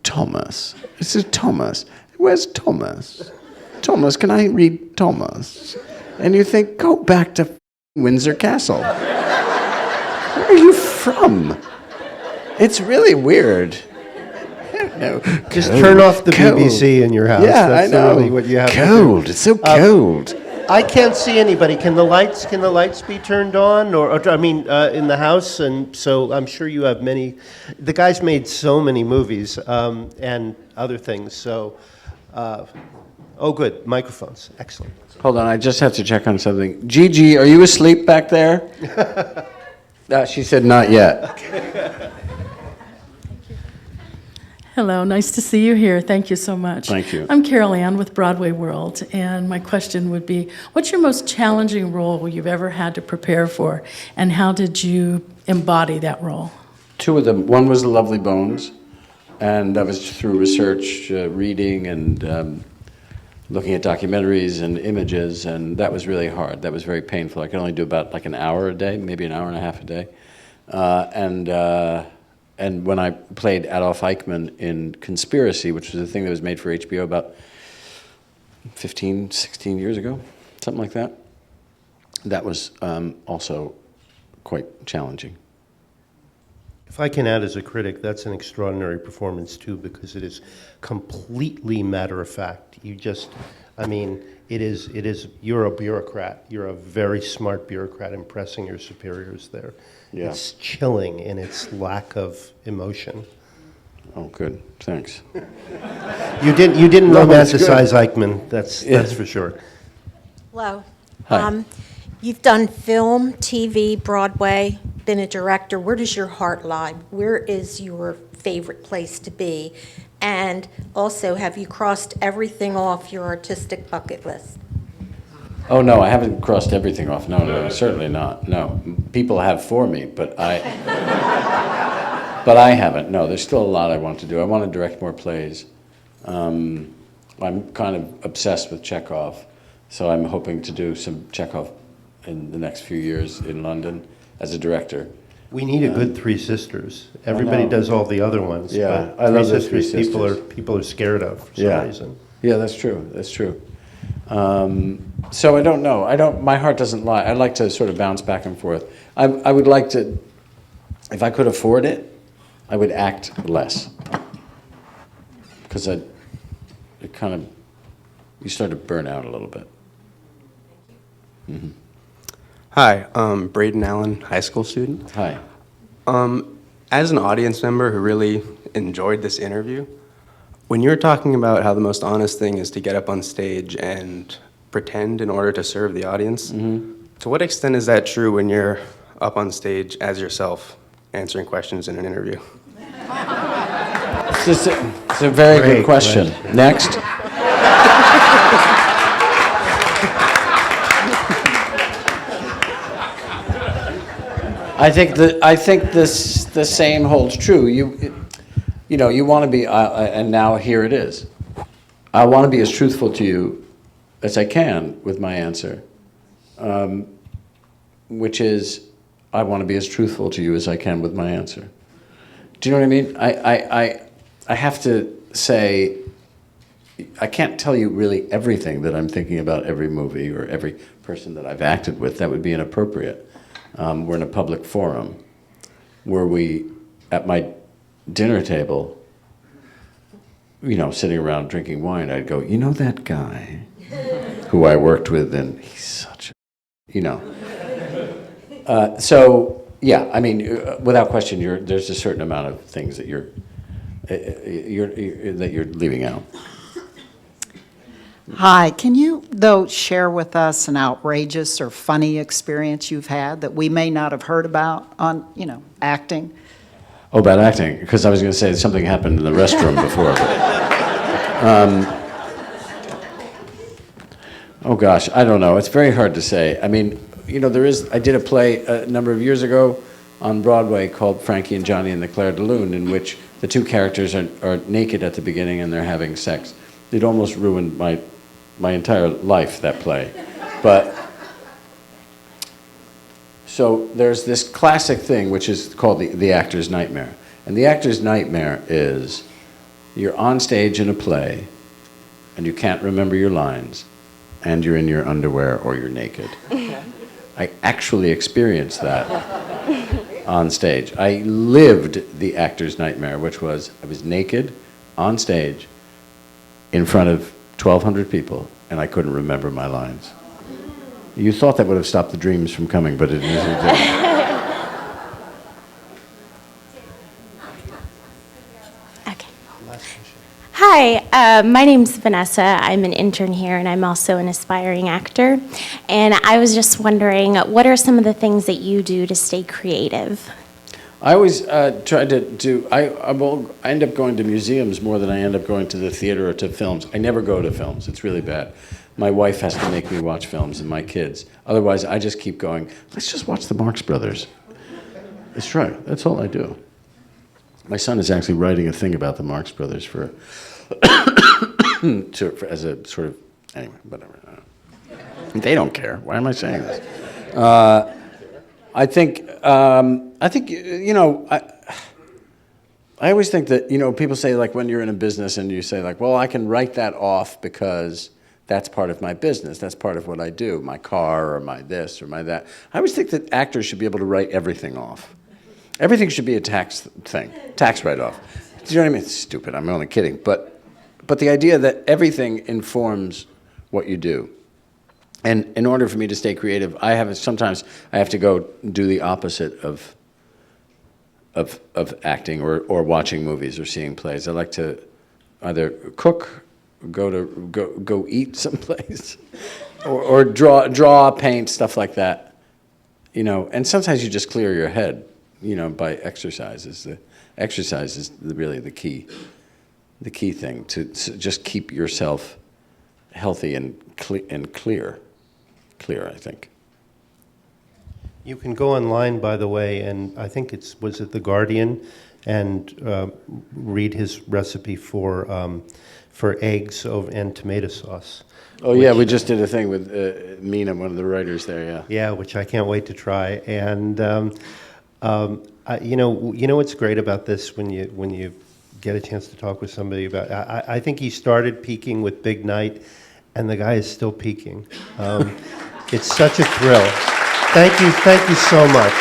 Thomas. It says Thomas. where's Thomas? Thomas, can I read Thomas? And you think, go back to Windsor Castle. Where are you from? It's really weird. I don't know. Just turn off the BBC in your house. Yeah, That's I know. really what you have Cold. to do. It's so cold. I can't see anybody. Can the lights be turned on, or I mean, in the house? And so I'm sure you have many. The guy's made so many movies and other things. So, oh, good microphones, excellent. Hold on, I just have to check on something. Gigi, are you asleep back there? She said not yet. Hello, nice to see you here. Thank you so much. Thank you. I'm Carol Ann with Broadway World, and my question would be, what's your most challenging role you've ever had to prepare for, and how did you embody that role? Two of them. One was The Lovely Bones, and that was through research, reading, and looking at documentaries and images, and that was really hard. That was very painful. I could only do about like an hour a day, maybe an hour and a half a day. And when I played Adolf Eichmann in Conspiracy, which was a thing that was made for HBO about 15, 16 years ago, something like that, that was also quite challenging. If I can add as a critic, that's an extraordinary performance too, because it is completely matter of fact. You just, I mean, it is, you're a bureaucrat. You're a very smart bureaucrat impressing your superiors there. Yeah. It's chilling in its lack of emotion. Oh, good. Thanks. You didn't romanticize Eichmann. That's for sure. Hello. Hi. You've done film, TV, Broadway, been a director. Where does your heart lie? Where is your favorite place to be? And also, have you crossed everything off your artistic bucket list? Oh, no, I haven't crossed everything off. No, certainly not. No. People have for me, but I haven't. No, there's still a lot I want to do. I want to direct more plays. I'm kind of obsessed with Chekhov, so I'm hoping to do some Chekhov in the next few years in London as a director. We need a good Three Sisters. Everybody does all the other ones. Yeah, but I love the Three Sisters. Sisters. People are scared of for some reason. Yeah, that's true. That's true. So I don't know. My heart doesn't lie. I like to sort of bounce back and forth. I would like to, if I could afford it, I would act less. Because you start to burn out a little bit. Mm-hmm. Hi, Braden Allen, high school student. Hi. As an audience member who really enjoyed this interview, when you're talking about how the most honest thing is to get up on stage and pretend in order to serve the audience, to what extent is that true when you're up on stage as yourself answering questions in an interview? It's a very good question. Next. I think the same holds true. You want to be, and now here it is. I want to be as truthful to you as I can with my answer, which is, I want to be as truthful to you as I can with my answer. Do you know what I mean? I have to say, I can't tell you really everything that I'm thinking about every movie or every person that I've acted with. That would be inappropriate. We're in a public forum. Were we at my dinner table, sitting around drinking wine, I'd go, you know that guy who I worked with, and he's such a, so, yeah, I mean, without question, there's a certain amount of things that you're leaving out. Hi, can you, though, share with us an outrageous or funny experience you've had that we may not have heard about on, acting? Oh, about acting, because I was going to say something happened in the restroom before. Oh gosh, I don't know. It's very hard to say. I mean, I did a play a number of years ago on Broadway called Frankie and Johnny and the Claire de Lune, in which the two characters are naked at the beginning and they're having sex. It almost ruined my entire life, that play. But so there's this classic thing which is called the actor's nightmare. And the actor's nightmare is you're on stage in a play and you can't remember your lines, and you're in your underwear or you're naked. I actually experienced that on stage. I lived the actor's nightmare, which was I was naked on stage in front of 1,200 people, and I couldn't remember my lines. You thought that would have stopped the dreams from coming, but it didn't. Okay. Hi, my name's Vanessa. I'm an intern here, and I'm also an aspiring actor. And I was just wondering, what are some of the things that you do to stay creative? I always try to do, I end up going to museums more than I end up going to the theater or to films. I never go to films. It's really bad. My wife has to make me watch films and my kids. Otherwise, I just keep going, let's just watch the Marx Brothers. It's true. That's all I do. My son is actually writing a thing about the Marx Brothers for as a sort of, anyway, whatever. They don't care. Why am I saying this? I think, you know, I always think that, you know, people say, like, when you're in a business and you say, like, well, I can write that off because that's part of my business. That's part of what I do, my car or my this or my that. I always think that actors should be able to write everything off. Everything should be a tax thing, tax write-off. Do you know what I mean? It's stupid. I'm only kidding. But the idea that everything informs what you do. And in order for me to stay creative, sometimes I have to go do the opposite of acting or watching movies or seeing plays. I like to either cook, go eat someplace, or draw, paint, stuff like that. You know, and sometimes you just clear your head, you know, by exercises. The exercise is really the key thing to just keep yourself healthy and clear, I think. You can go online, by the way, and I think was it The Guardian, and read his recipe for eggs and tomato sauce. Oh yeah, we just did a thing with Mina, one of the writers there. Yeah. Yeah, which I can't wait to try. And you know what's great about this when you get a chance to talk with somebody about. I think he started peaking with Big Night, and the guy is still peaking. It's such a thrill. Thank you so much.